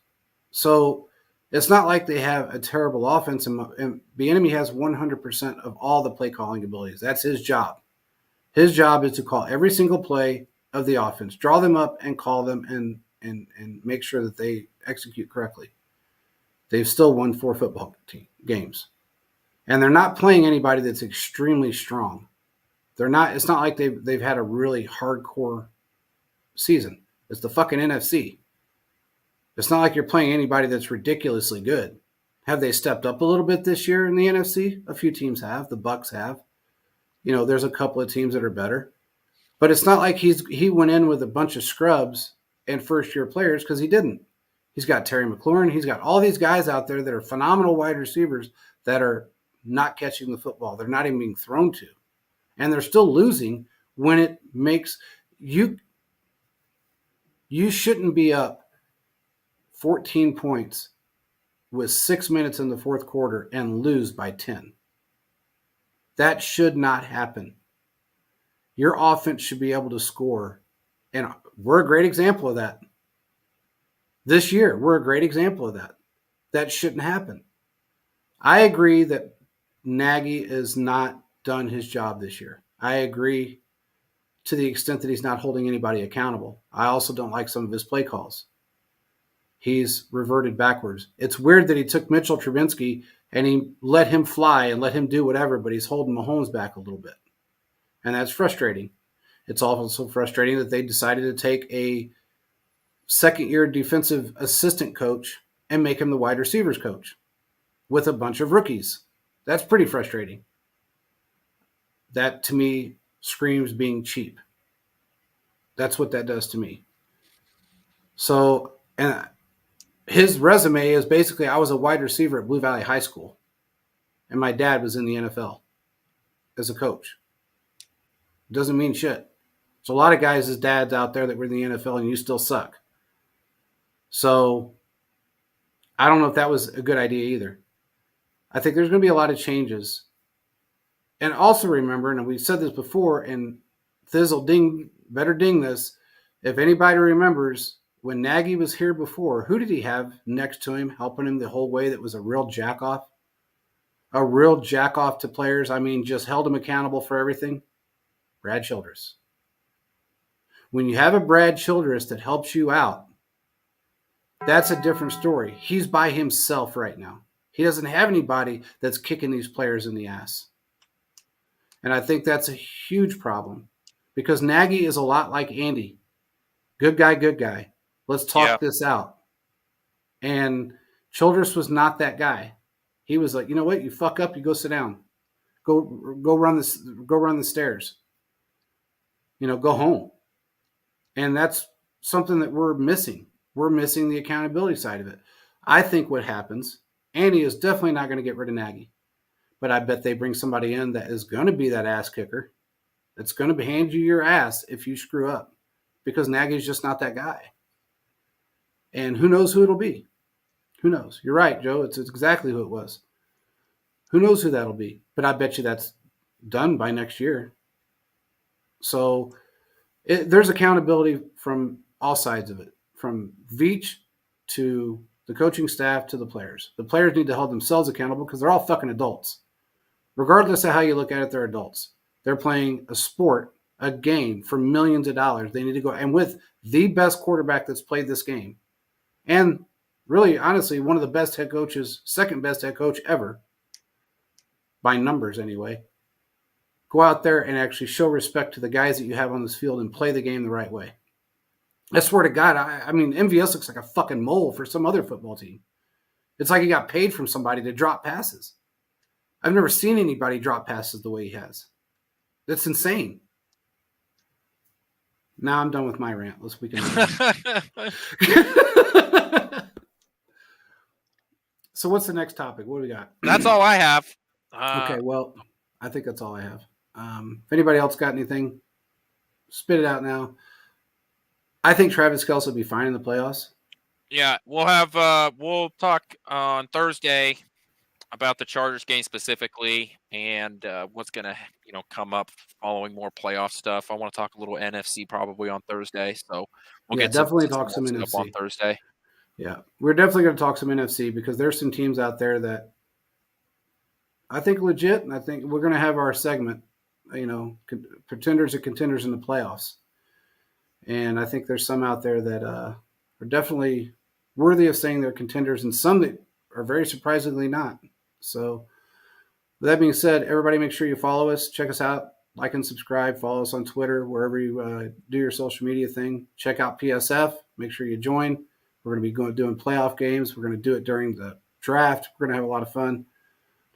So it's not like they have a terrible offense, and Bieniemy has 100% of all the play calling abilities. That's his job. His job is to call every single play of the offense, draw them up and call them and make sure that they execute correctly. They've still won 4 football games. And they're not playing anybody that's extremely strong. It's not like they've had a really hardcore season. It's the fucking NFC. It's not like you're playing anybody that's ridiculously good. Have they stepped up a little bit this year in the NFC? A few teams have. The Bucks have. There's a couple of teams that are better. But it's not like he went in with a bunch of scrubs and first-year players, because he didn't. He's got Terry McLaurin. He's got all these guys out there that are phenomenal wide receivers that are not catching the football. They're not even being thrown to. And they're still losing when it makes you shouldn't be up 14 points with 6 minutes in the fourth quarter and lose by 10. That should not happen. Your offense should be able to score. And we're a great example of that. This year, we're a great example of that. That shouldn't happen. I agree that Nagy has not done his job this year. I agree to the extent that he's not holding anybody accountable. I also don't like some of his play calls. He's reverted backwards. It's weird that he took Mitchell Trubisky and he let him fly and let him do whatever, but he's holding Mahomes back a little bit. And that's frustrating. It's also frustrating that they decided to take a second-year defensive assistant coach and make him the wide receivers coach with a bunch of rookies. That's pretty frustrating. That, to me, screams being cheap. That's what that does to me. So, and his resume is basically, I was a wide receiver at Blue Valley High School, and my dad was in the NFL as a coach. It doesn't mean shit. There's a lot of guys' dads out there that were in the NFL, and you still suck. So, I don't know if that was a good idea either. I think there's going to be a lot of changes. And also remember, and we've said this before, and Thizzle better ding this, if anybody remembers, when Nagy was here before, who did he have next to him, helping him the whole way that was a real jack-off? A real jack-off to players. I mean, just held him accountable for everything. Brad Childress. When you have a Brad Childress that helps you out, that's a different story. He's by himself right now. He doesn't have anybody that's kicking these players in the ass. And I think that's a huge problem because Nagy is a lot like Andy. Good guy, good guy. Let's talk this out. And Childress was not that guy. He was like, you know what? You fuck up, you go sit down. Go run the stairs. Go home. And that's something that we're missing. We're missing the accountability side of it. I think what happens, Andy is definitely not going to get rid of Nagy. But I bet they bring somebody in that is going to be that ass kicker. That's going to hand you your ass if you screw up. Because Nagy's just not that guy. And who knows who it'll be? Who knows? You're right, Joe. It's exactly who it was. Who knows who that'll be? But I bet you that's done by next year. So there's accountability from all sides of it. From Veach to the coaching staff to the players. The players need to hold themselves accountable because they're all fucking adults. Regardless of how you look at it, they're adults. They're playing a sport, a game for millions of dollars. They need to go, and with the best quarterback that's played this game, and really, honestly, one of the best head coaches, second best head coach ever, by numbers anyway. Go out there and actually show respect to the guys that you have on this field and play the game the right way. I swear to God, I mean, MVS looks like a fucking mole for some other football team. It's like he got paid from somebody to drop passes. I've never seen anybody drop passes the way he has. That's insane. Now I'm done with my rant. We can So what's the next topic? What do we got? That's all I have. Okay, well, I think that's all I have. If anybody else got anything, spit it out now. I think Travis Kelce will be fine in the playoffs. Yeah, we'll talk on Thursday about the Chargers game specifically and what's going to come up following more playoff stuff. I want to talk a little NFC probably on Thursday, so we'll get definitely talk some NFC stuff on Thursday. Yeah, we're definitely going to talk some NFC because there's some teams out there that I think legit, and I think we're going to have our segment, pretenders and contenders in the playoffs. And I think there's some out there that are definitely worthy of saying they're contenders, and some that are very surprisingly not. So, with that being said, everybody make sure you follow us, check us out, like and subscribe, follow us on Twitter, wherever you do your social media thing. Check out PSF. Make sure you join. We're going to be doing playoff games. We're going to do it during the draft. We're going to have a lot of fun.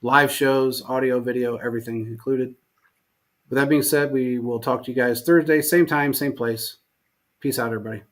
Live shows, audio, video, everything included. With that being said, we will talk to you guys Thursday, same time, same place. Peace out, everybody.